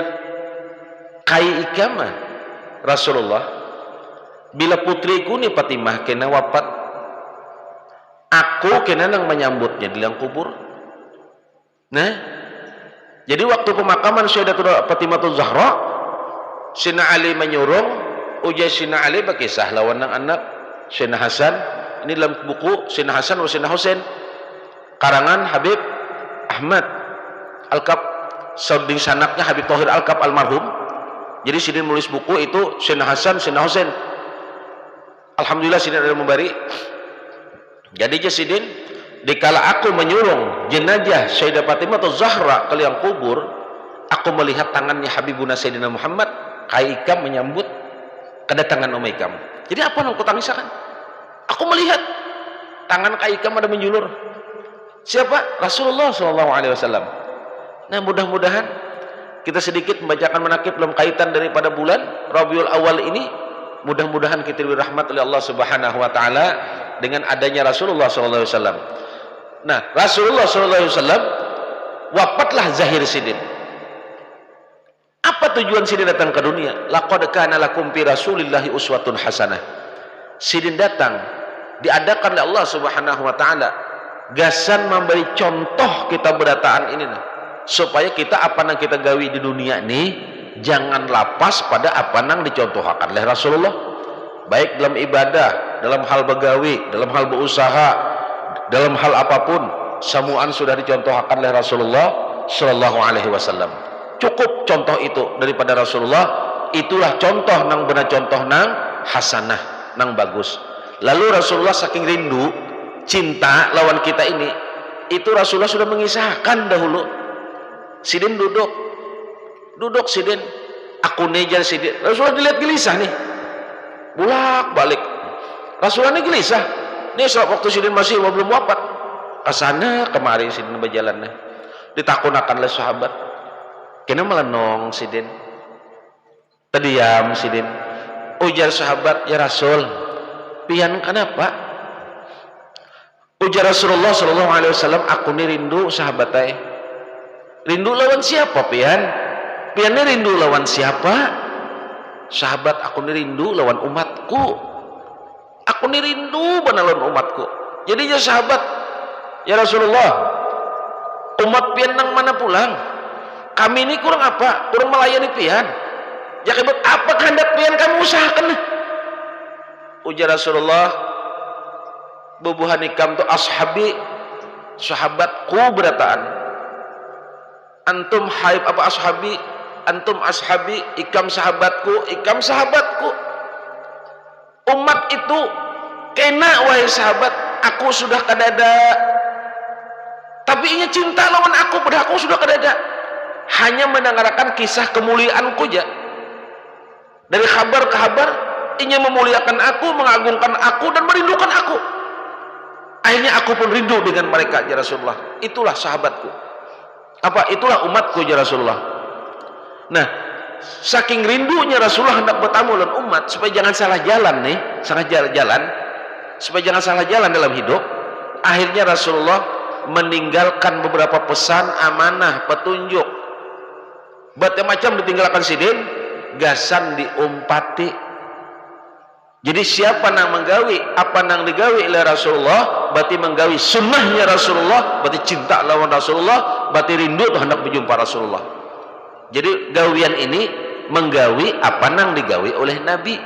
kai ikam Rasulullah bila putriku ni Fatimah kena wafat, aku kena nang menyambutnya di dalam kubur. Nah, jadi waktu pemakaman Sayyidatuna Fatimatul Zahra, Sayyidina Ali menyuruh, ujar Sayyidina Ali berkisah lawan nang anak Sayyidina Hasan. Ini dalam buku Sayyidina Hasan wa Sayyidina Husain karangan Habib Ahmad Al-Kab, sauding sanaknya Habib Thohir Al-Kab almarhum. Jadi sidin menulis buku itu Sayyidina Hasan, Sayyidina Husain. Alhamdulillah sidin ada memberi. Jadi sidin dikala aku menyurung jenazah Sayyidah Fatimah Zahra ke liang kubur, aku melihat tangannya Habibuna Sayyidina Muhammad kaikam menyambut kedatangan Umaykam. Jadi apa yang aku tangisakan? Aku melihat tangan kaikam ada menjulur. Siapa? Rasulullah SAW. Nah mudah-mudahan kita sedikit membacakan manaqib dalam kaitan daripada bulan Rabiul Awal ini. Mudah-mudahan kita diberi rahmat oleh Allah Subhanahu wa taala dengan adanya Rasulullah sallallahu alaihi wasallam. Nah, Rasulullah sallallahu alaihi wasallam wafatlah Zahir Sidin. Apa tujuan Sidin datang ke dunia? Laqad kana lakum fi Rasulillahi uswatun hasanah. Sidin datang diadakan oleh Allah Subhanahu wa taala gasan memberi contoh kita berdataan ini nah, supaya kita apa yang kita gawi di dunia ini jangan lapas pada apa yang dicontohkan oleh Rasulullah, baik dalam ibadah, dalam hal begawi, dalam hal berusaha, dalam hal apapun semuaan sudah dicontohkan oleh Rasulullah sallallahu alaihi wasallam. Cukup contoh itu daripada Rasulullah, itulah contoh nang benar, contoh nang hasanah, nang bagus. Lalu Rasulullah saking rindu cinta lawan kita ini, itu Rasulullah sudah mengisahkan dahulu. Sidin duduk Sidin, aku nejar Sidin. Rasulullah dilihat gelisah nih, bulak balik. Rasulullah ini gelisah nih, waktu Sidin masih belum wafat, kesana kemari Sidin berjalan nih, ditakunakan oleh sahabat. Kena melenong Sidin, terdiam Sidin. Ujar sahabat, ya Rasul, pian kenapa? Ujar Rasulullah sallallahu alaihi wasallam, aku ni rindu sahabat ay. Rindu lawan siapa pian? Pian ni rindu lawan siapa? Sahabat, aku ni rindu lawan umatku. Aku ni rindu benar lawan umatku. Jadi ya sahabat, ya Rasulullah, umat pian nang mana pulang? Kami ini kurang apa? Kurang melayani pian. Ya kebet apa kehendak pian kamu usahakan? Ujar Rasulullah, bubuhan ikam tu ashabi, sahabatku berataan. Antum haib apa ashabi? Antum ashabi, ikam sahabatku, ikam sahabatku. Umat itu kena wahai sahabat, aku sudah kadada. Tapi inya cinta lawan aku, pada aku sudah kadada. Hanya mendengarkan kisah kemuliaanku aja. Dari kabar ke kabar, inya memuliakan aku, mengagungkan aku dan merindukan aku. Akhirnya aku pun rindu dengan mereka ya Rasulullah. Itulah sahabatku. Apa? Itulah umatku ya Rasulullah. Nah, saking rindunya Rasulullah hendak bertamu dengan umat supaya jangan salah jalan nih, supaya jangan salah jalan dalam hidup. Akhirnya Rasulullah meninggalkan beberapa pesan, amanah, petunjuk. Macam ditinggalkan Sidin, gasan diumpati. Jadi siapa nang menggawi apa nang digawi oleh Rasulullah, berarti menggawi sunnahnya Rasulullah, berarti cinta lawan Rasulullah, berarti rindu tuh hendak berjumpa Rasulullah. Jadi gawian ini menggawi apa nang digawi oleh Nabi,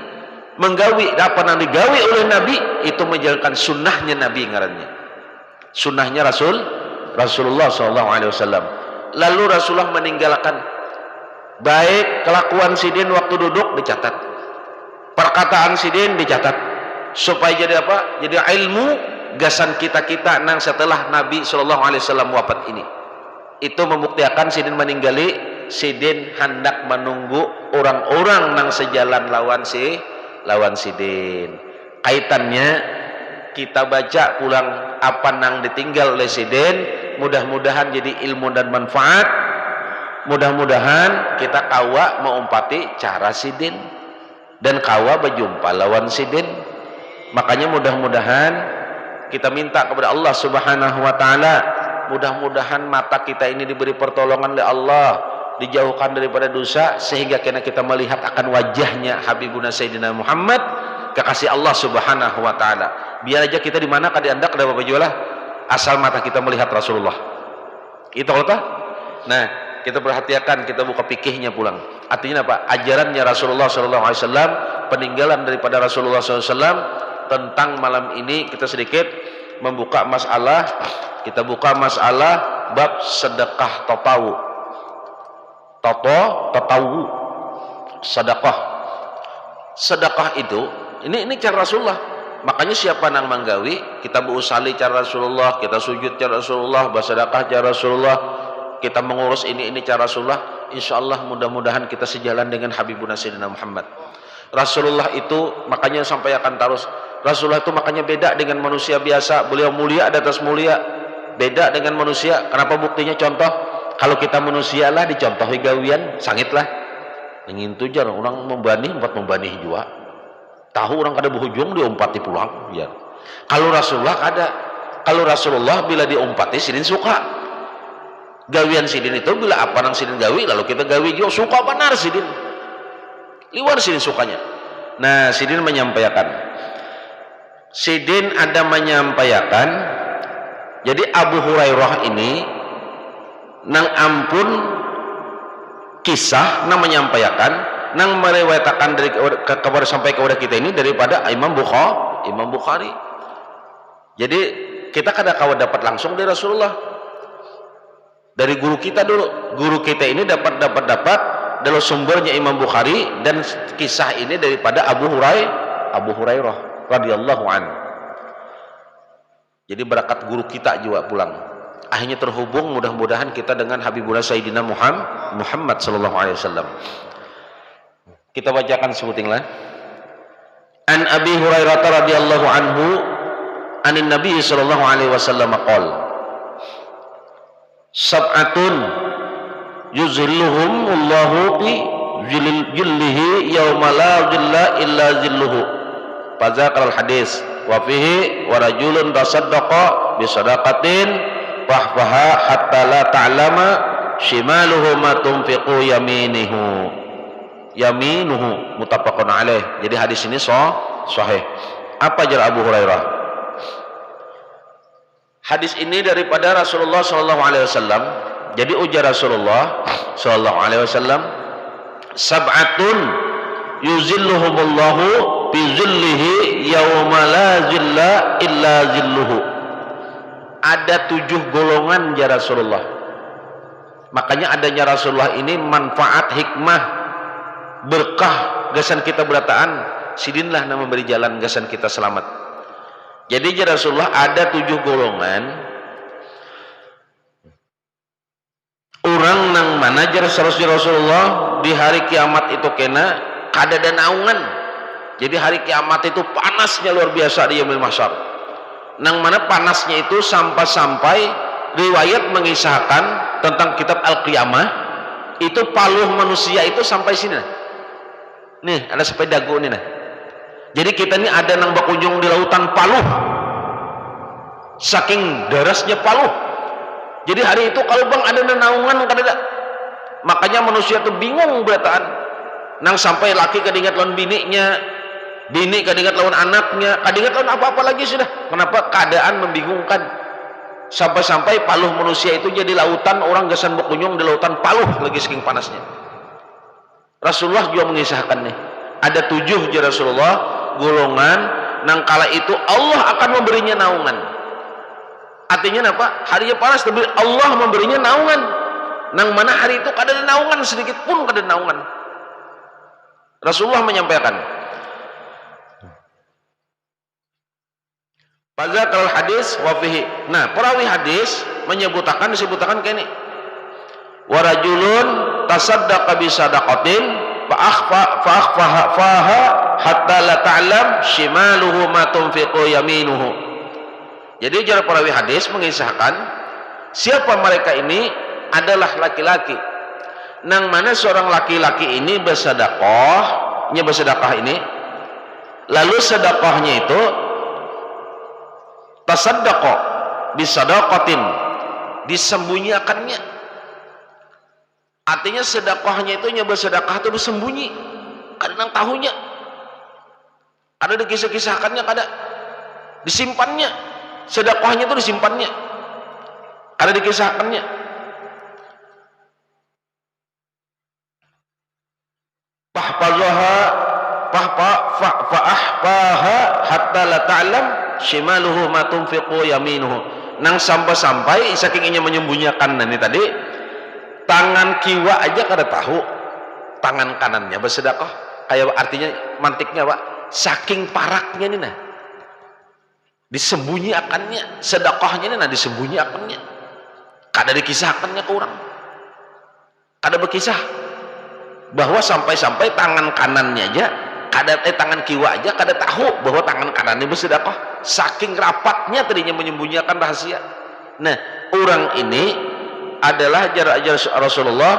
menggawi apa nang digawi oleh Nabi, itu menjalankan sunnahnya Nabi ngarannya, sunnahnya Rasulullah SAW. Lalu Rasulullah meninggalkan baik kelakuan Sidin waktu duduk dicatat, perkataan Sidin dicatat, supaya jadi apa? Jadi ilmu gasan kita nang setelah Nabi SAW wafat ini. Itu membuktikan Sidin meninggali, Sidin hendak menunggu orang-orang nang sejalan lawan Sidin. Kaitannya kita baca pulang apa nang ditinggal oleh Sidin, mudah-mudahan jadi ilmu dan manfaat. Mudah-mudahan kita kawa mengumpati cara Sidin dan kawa berjumpa lawan Sidin. Makanya mudah-mudahan kita minta kepada Allah Subhanahu wa taala, mudah-mudahan mata kita ini diberi pertolongan oleh Allah, dijauhkan daripada dosa, sehingga kita melihat akan wajahnya Habibuna Sayyidina Muhammad, kekasih Allah Subhanahu wa taala. Biar aja kita di mana kada anda kada apa jualah, asal mata kita melihat Rasulullah. Itu kata. Nah, kita perhatikan, kita buka fikihnya pulang. Artinya apa? Ajarannya Rasulullah SAW, peninggalan daripada Rasulullah SAW tentang malam ini kita sedikit membuka masalah. Kita buka masalah bab sedekah tatawu. Tatawu. Sedekah. Sedekah itu ini cara Rasulullah. Makanya siapa nang manggawi, kita berusali cara Rasulullah, kita sujud cara Rasulullah, bersedekah cara Rasulullah, kita mengurus ini cara Rasulullah, insyaallah mudah-mudahan kita sejalan dengan Habibuna Sayyidina Muhammad. Rasulullah itu makanya sampai akan terus, Rasulullah itu makanya beda dengan manusia biasa. Beliau mulia di atas mulia, beda dengan manusia. Kenapa? Buktinya contoh, Kalau kita manusia lah dicontohi gawian sangit lah ingin tujar orang membanih juga tahu orang kada berujung diompati pulang ya. Kalau Rasulullah bila diompati sidin suka gawian sidin itu bila apa nang sidin gawi lalu kita gawi juga suka benar sidin liwar sidin sukanya. Nah sidin ada menyampaikan jadi Abu Hurairah ini nang ampun kisah nang menyampaikan nang meriwayatkan dari kepada sampai kepada kita ini daripada Imam Bukhari. Jadi kita kada kawan dapat langsung dari Rasulullah, dari guru kita dulu. Guru kita ini dapat dalam sumbernya Imam Bukhari dan kisah ini daripada Abu Hurairah radhiyallahu anhu. Jadi berkat guru kita juga pulang. Akhirnya terhubung mudah-mudahan kita dengan Habibullah Sayyidina Muhammad sallallahu alaihi wasallam. Kita bacakan sebutinglah. An Abi Hurairah radhiyallahu anhu anin Nabi sallallahu alaihi wasallam qol sab'atun yuzilluhumullahu fi zillihi yauma la zilla illa zilluhu. Fadzakar al-hadis wa fihi wa rajulun tasaddaqa bi sadaqatin fahfaha hatta la ta'lama shimaluhu ma tunfiqu yaminuhu muttafaqun alaih. Jadi hadis ini sahih. Apa jar Abu Hurairah? Hadis ini daripada Rasulullah sallallahu alaihi wasallam. Jadi ujar Rasulullah sallallahu alaihi wasallam, sab'atun yuzilluhumullahu bi zillihi yauma la zilla illa zilluhu. Ada 7 golongan ya Rasulullah. Makanya adanya Rasulullah ini manfaat, hikmah, berkah gasan kita berataan sidinlah nama memberi jalan gasan kita selamat. Jadi ya Rasulullah ada 7 golongan orang nang mana jar Rasulullah di hari kiamat itu kena kada ada naungan. Jadi hari kiamat itu panasnya luar biasa di yaumil mahsyar. Nang mana panasnya itu sampai riwayat mengisahkan tentang kitab Al-Qiyamah itu paluh manusia itu sampai sini. Nih ada sepeda dagu nih nah. Jadi kita ini ada nang berkunjung di lautan paluh. Saking derasnya paluh. Jadi hari itu kalau bang ada naungan kada. Makanya manusia itu bingung berataan. Nang sampai laki kedingat lawan bininya, bini kadingat lawan anaknya, kadingat lawan apa-apa lagi sudah. Kenapa? Keadaan membingungkan. Sampai-sampai paluh manusia itu jadi lautan, orang gasan berkunjung di lautan paluh lagi saking panasnya. Rasulullah juga mengisahkan nih, ada 7 ya Rasulullah golongan nang kala itu Allah akan memberinya naungan. Artinya apa? Harinya panas tapi Allah memberinya naungan. Nang mana hari itu kada ada naungan sedikit pun kada ada naungan. Rasulullah menyampaikan. Fadzakal hadis wa fihi. Nah, perawi hadis disebutkan kayak ini. Wa rajulun tasaddaqa bi sadaqatin fa akhfaha hatta la ta'lam shimaluhu ma tunfiqu yaminuhu. Jadi jar perawi hadis mengisahkan siapa mereka ini adalah laki-laki. Nang mana seorang laki-laki ini bersedekah ini, lalu sedekahnya itu tasaddaqa bisadaqatin, disembunyikannya. Artinya sedekahnya itu bersedekah itu bersembunyi, kadang tahunya, ada dikisah-kisahkannya, kada disimpannya, sedekahnya itu disimpannya, ada dikisahkannya. Fa'ahfaha hatta la ta'lam shimaluhu ma tunfiqu yaminuhu. Nang sampai saking ingin menyembunyikan ini tadi, tangan kiwa aja kada tahu tangan kanannya bersedekah. Kayak artinya mantiknya Pak, saking paraknya ini nah. Disembunyikannya, sedekahnya ini nah disembunyikannya. Kada dikisahkannya ke orang. Kada berkisah bahwa sampai-sampai tangan kanannya aja tangan kiwa aja kada tahu bahwa tangan kanannya bersedekah, saking rapatnya tadinya menyembunyikan rahasia. Nah, orang ini adalah jarak Rasulullah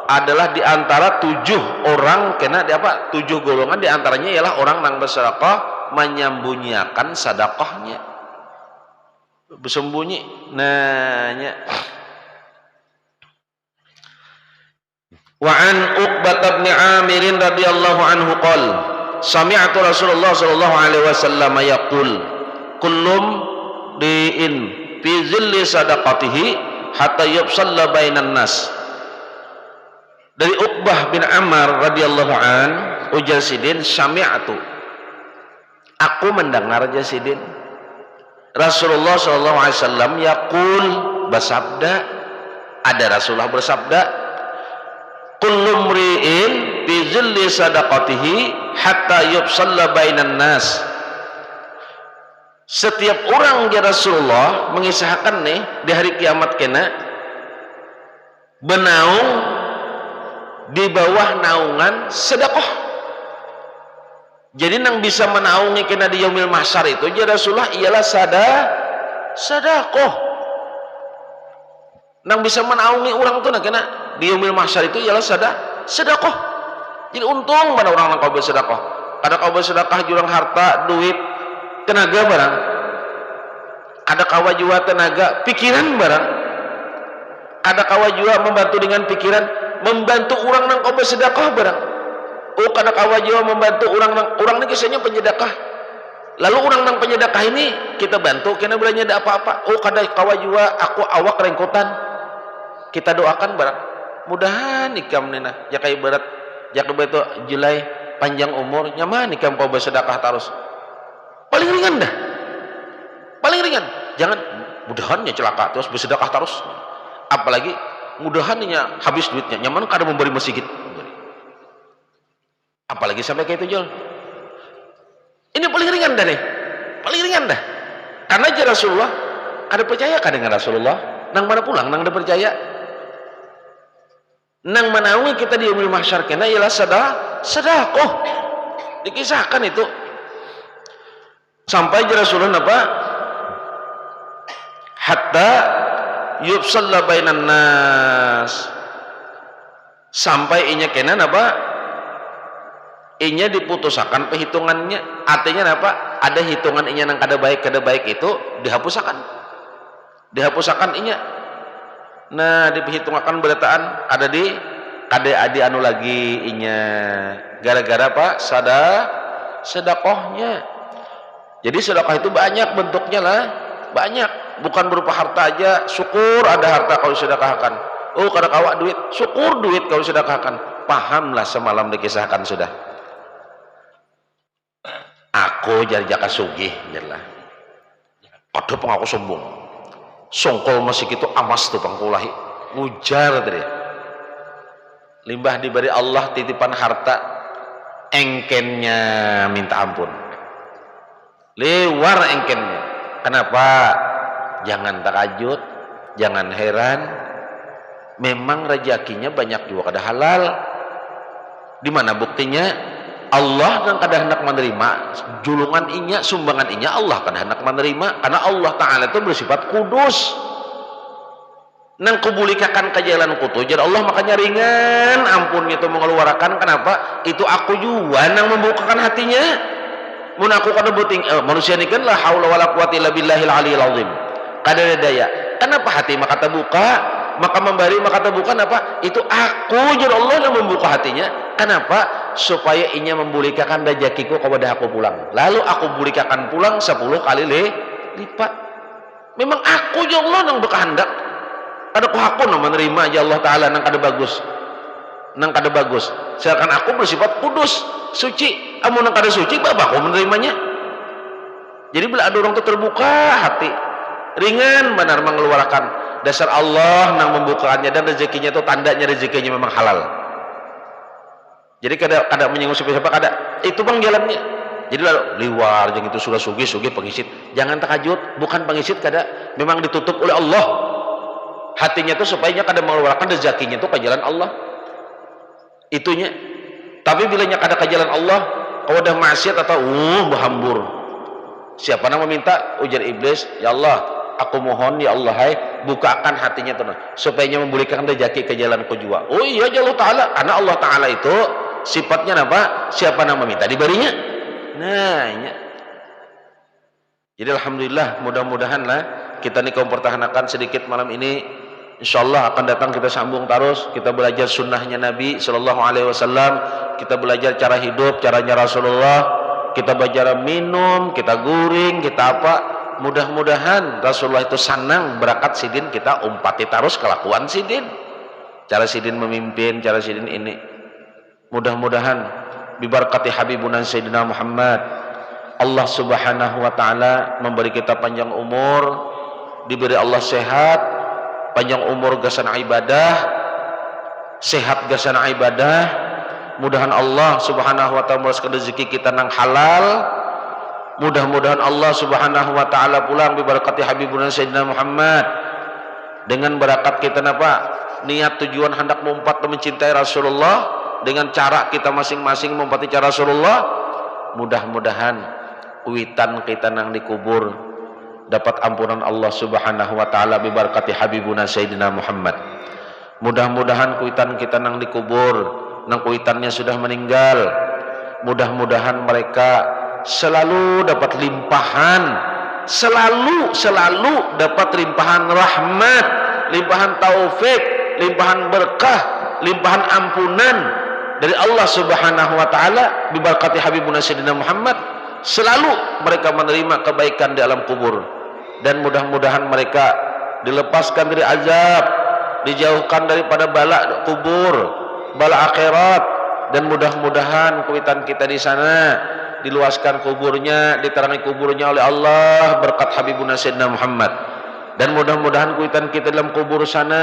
adalah di antara 7 orang kena di apa? 7 golongan, di antaranya ialah orang nang bersedekah menyembunyikan sedekahnya. Bersembunyi nanya. Wa an Uqbah bin Amir radhiyallahu anhu qala sami'tu Rasulullah sallallahu alaihi wasallam yaqul kullum diin fi zilli sadaqatihi hatta yufsalla bainan nas. Dari Uqbah bin Amr radhiyallahu an ujar sidin sami'tu, aku mendengar jasidin Rasulullah sallallahu alaihi wasallam yaqul bersabda, ada Rasulullah bersabda, kullu mri'in bi zilli sadaqatihi hatta yufsalla bainan nas. Setiap orang ya Rasulullah mengisahkan nih di hari kiamat kena benaung di bawah naungan sedekah. Jadi nang bisa menaungi kena di yaumil mahsyar itu ya Rasulullah ialah sedekah. Nang bisa menaungi orang tuh kena di yaumil mahsyar itu ialah sedekah. Jadi untung mana orang nang kau bersedekah. Kada kau bersedekah jurang harta, duit, tenaga barang. Ada kawa jua tenaga, pikiran barang. Ada kawa jua membantu dengan pikiran, membantu orang nang kau bersedekah barang. Oh, kada kawa jua membantu orang ini kisahnya penyedekah. Lalu orang nang penyedekah ini kita bantu kena belanja ada apa-apa. Oh, kada kawa jua aku awak rengkutan. Kita doakan barang. Mudahan ikam nina ya kayak berat ya itu jelai panjang umur nyaman ikam kau bersedekah terus. Paling ringan dah. Paling ringan. Jangan mudahannya celaka terus bersedekah terus. Apalagi mudahannya habis duitnya. Nyaman kada memberi masjid. Apalagi sampai kayak itu jual. Ini paling ringan dah nih. Paling ringan dah. Karena aja Rasulullah ada percaya kan dengan Rasulullah? Nang mana pulang nang ada percaya? Nang menaungi kita di yaumil mahsyar kena ialah sedekah. Dikisahkan itu. Sampai aja Rasulullah apa? Hatta yufsalla bainan nas. Sampai inya kena apa? Inya diputusakan perhitungannya, artinya apa? Ada hitungan inya nang kada baik itu dihapusakan inya. Nah diperhitungkan berataan ada di kada adi anu lagi inya gara-gara apa? Sedekahnya. Jadi sedekah itu banyak bentuknya lah, banyak, bukan berupa harta aja. Syukur ada harta kau sedekahkan. Oh kada kawa duit, syukur duit kau sedekahkan. Pahamlah semalam dikisahkan sudah. Aku jari jaka sugih jelah. Padahal pengaku sombong. Songkol masih gitu amas tuh pangkulahi. Ujar tadi. Limbah diberi Allah titipan harta, engkennya minta ampun. Lewar engkennya. Kenapa? Jangan takajud, jangan heran. Memang rezekinya banyak juga kada halal. Di mana buktinya? Allah yang kada hendak menerima julungan inya, sumbangan inya, Allah kada hendak menerima karena Allah Ta'ala itu bersifat kudus. Nang kubulikakan ke jalan kutu jadi Allah makanya ringan ampunnya itu mengeluarkan. Kenapa? Itu aku juga nang membukakan hatinya. Mun aku kada buting manusia ini kan la haula wala quwata illa billahil aliyil azim. Kada daya. Kenapa hati maka terbuka? Maka memberi maka terbuka apa? Itu aku jadi Allah yang membuka hatinya. Kenapa? Supaya inya membulikakan rezekiku kepada aku pulang. Lalu aku bulikakan pulang 10 kali lipat. Memang aku ya Allah yang berkehendak. Kada ku hakun menerima aja Allah Ta'ala nang kada bagus. Nang kada bagus. Sedangkan aku bersifat kudus, suci. Amun nang kada suci bapak aku menerimanya. Jadi bila ada orang itu terbuka hati, ringan benar mengeluarkan. Dasar Allah nang membukaannya dan rezekinya itu tandanya rezekinya memang halal. Jadi kada menyinggung siapa-siapa kada. Itu bang jalannya. Jadi lalu liwar yang itu sudah sugih pengisit. Jangan takajud, bukan pengisit kada. Memang ditutup oleh Allah. Hatinya itu supaya kada mengeluarkan rezekinya itu ke jalan Allah. Itunya. Tapi bila nya kada ke jalan Allah, kau udah maksiat atau berhambur. Siapa nang meminta ujar iblis, ya Allah, aku mohon ya Allah, hai, bukakan hatinya tuh supaya memberikan rezeki ke jalan kujua. Oh iya ya Allah Ta'ala, karena Allah Ta'ala itu sifatnya apa? Siapa nama minta diberinya. Nah, ya. Jadi alhamdulillah, mudah-mudahan lah kita nih mempertahankan sedikit malam ini. Insyaallah akan datang kita sambung terus, kita belajar sunnahnya Nabi Sallallahu Alaihi Wasallam, kita belajar cara hidup, caranya Rasulullah, kita belajar minum, kita guring, kita apa. Mudah-mudahan Rasulullah itu senang berangkat sidin, kita umpati terus kelakuan sidin, cara sidin memimpin, cara sidin ini. Mudah-mudahan bibarakati Habibuna Sayyidina Muhammad, Allah Subhanahu wa Ta'ala memberi kita panjang umur, diberi Allah sehat, panjang umur gasan ibadah, sehat gasan ibadah. Mudahan Allah Subhanahu wa Ta'ala mereskan rezeki kita nang halal. Mudah-mudahan Allah Subhanahu wa Ta'ala pulang bibarakati Habibuna Sayyidina Muhammad dengan barakat kita napa? Niat tujuan hendak mengumpat dan mencintai Rasulullah dengan cara kita masing-masing mengumpati cara Rasulullah. Mudah-mudahan kuitan kita nang dikubur dapat ampunan Allah Subhanahu wa Ta'ala bibarakati Habibuna Sayyidina Muhammad. Mudah-mudahan kuitan kita nang dikubur, nang kuitannya sudah meninggal, mudah-mudahan mereka selalu dapat limpahan, selalu dapat limpahan rahmat, limpahan taufik, limpahan berkah, limpahan ampunan dari Allah Subhanahu wa Ta'ala bibarakati Habibuna Sayyidina Muhammad. Selalu mereka menerima kebaikan di alam kubur, dan mudah-mudahan mereka dilepaskan dari azab, dijauhkan daripada bala kubur, bala akhirat, dan mudah-mudahan kuitan kita di sana diluaskan kuburnya, diterangi kuburnya oleh Allah berkat Habibuna Sayyidina Muhammad. Dan mudah-mudahan kuitan kita dalam kubur sana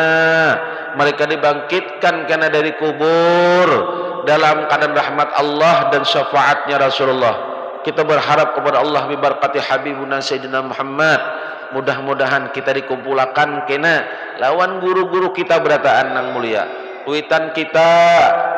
mereka dibangkitkan karena dari kubur dalam keadaan rahmat Allah dan syafaatnya Rasulullah. Kita berharap kepada Allah bibarakati Habibuna Sayyidina Muhammad, mudah-mudahan kita dikumpulkan kena lawan guru-guru kita berataan nang mulia, kuitan kita,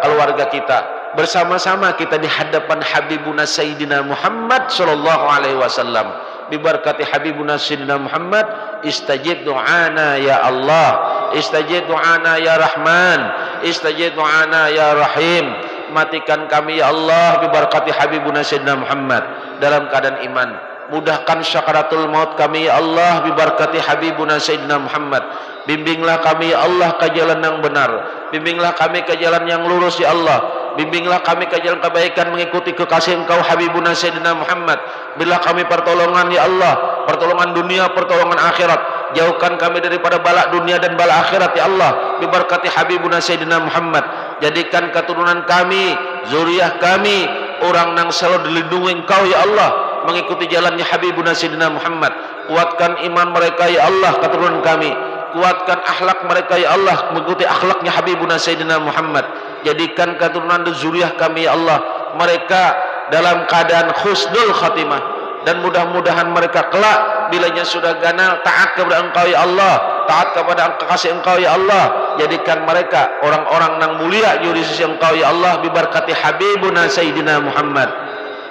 keluarga kita, bersama-sama kita di hadapan Habibuna Sayyidina Muhammad Sallallahu Alaihi Wasallam. Bibarakati Habibuna Sayyidina Muhammad, istajib du'ana ya Allah, istajib du'ana ya Rahman, istajib du'ana ya Rahim. Matikan kami ya Allah bibarakati Habibuna Sayyidina Muhammad dalam keadaan iman. Mudahkan syakaratul maut kami ya Allah bibarakati Habibuna Sayyidina Muhammad. Bimbinglah kami ya Allah ke jalan yang benar, bimbinglah kami ke jalan yang lurus ya Allah. Bimbinglah kami ke jalan kebaikan mengikuti kekasih Engkau Habibuna Sayyidina Muhammad. Berilah kami pertolongan ya Allah, pertolongan dunia, pertolongan akhirat. Jauhkan kami daripada bala dunia dan bala akhirat ya Allah bibarakati Habibuna Sayyidina Muhammad. Jadikan keturunan kami, zuriyah kami orang yang selalu dilindungi Engkau ya Allah, mengikuti jalannya Habibuna Sayyidina Muhammad. Kuatkan iman mereka ya Allah keturunan kami, kuatkan akhlak mereka ya Allah mengikuti akhlaknya Habibuna Sayyidina Muhammad. Jadikan keturunan dan zuriyah kami ya Allah mereka dalam keadaan husnul khatimah, dan mudah-mudahan mereka kelak bilanya sudah ganal taat kepada Engkau ya Allah, taat kepada kasih Engkau ya Allah. Jadikan mereka orang-orang yang mulia di sisi Engkau ya Allah bibarakati Habibuna Sayyidina Muhammad.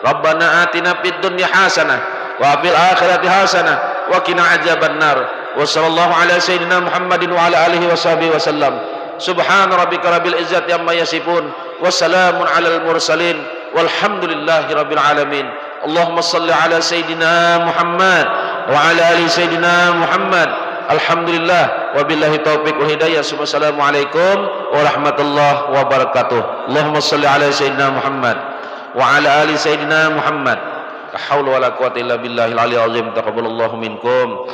Rabbana atina fid dunya hasanah wa fil akhirati hasanah wa qina adzabannar. Wa sallallahu ala sayyidina Muhammadin wa ala alihi wa sahbihi wasallam. Subhana rabbika rabbil izzati amma yasifun wa salamun alal mursalin walhamdulillahi rabbil alamin. Allahumma salli ala sayyidina Muhammad wa ala ali sayyidina Muhammad. Alhamdulillah wabillahi taufiq wal hidayah. Assalamualaikum warahmatullahi wabarakatuh. Allahumma salli ala sayyidina Muhammad wa ala ali sayyidina Muhammad. La haula wala quwwata illa billahil aliyyil azim. Taqabbalallahu minkum.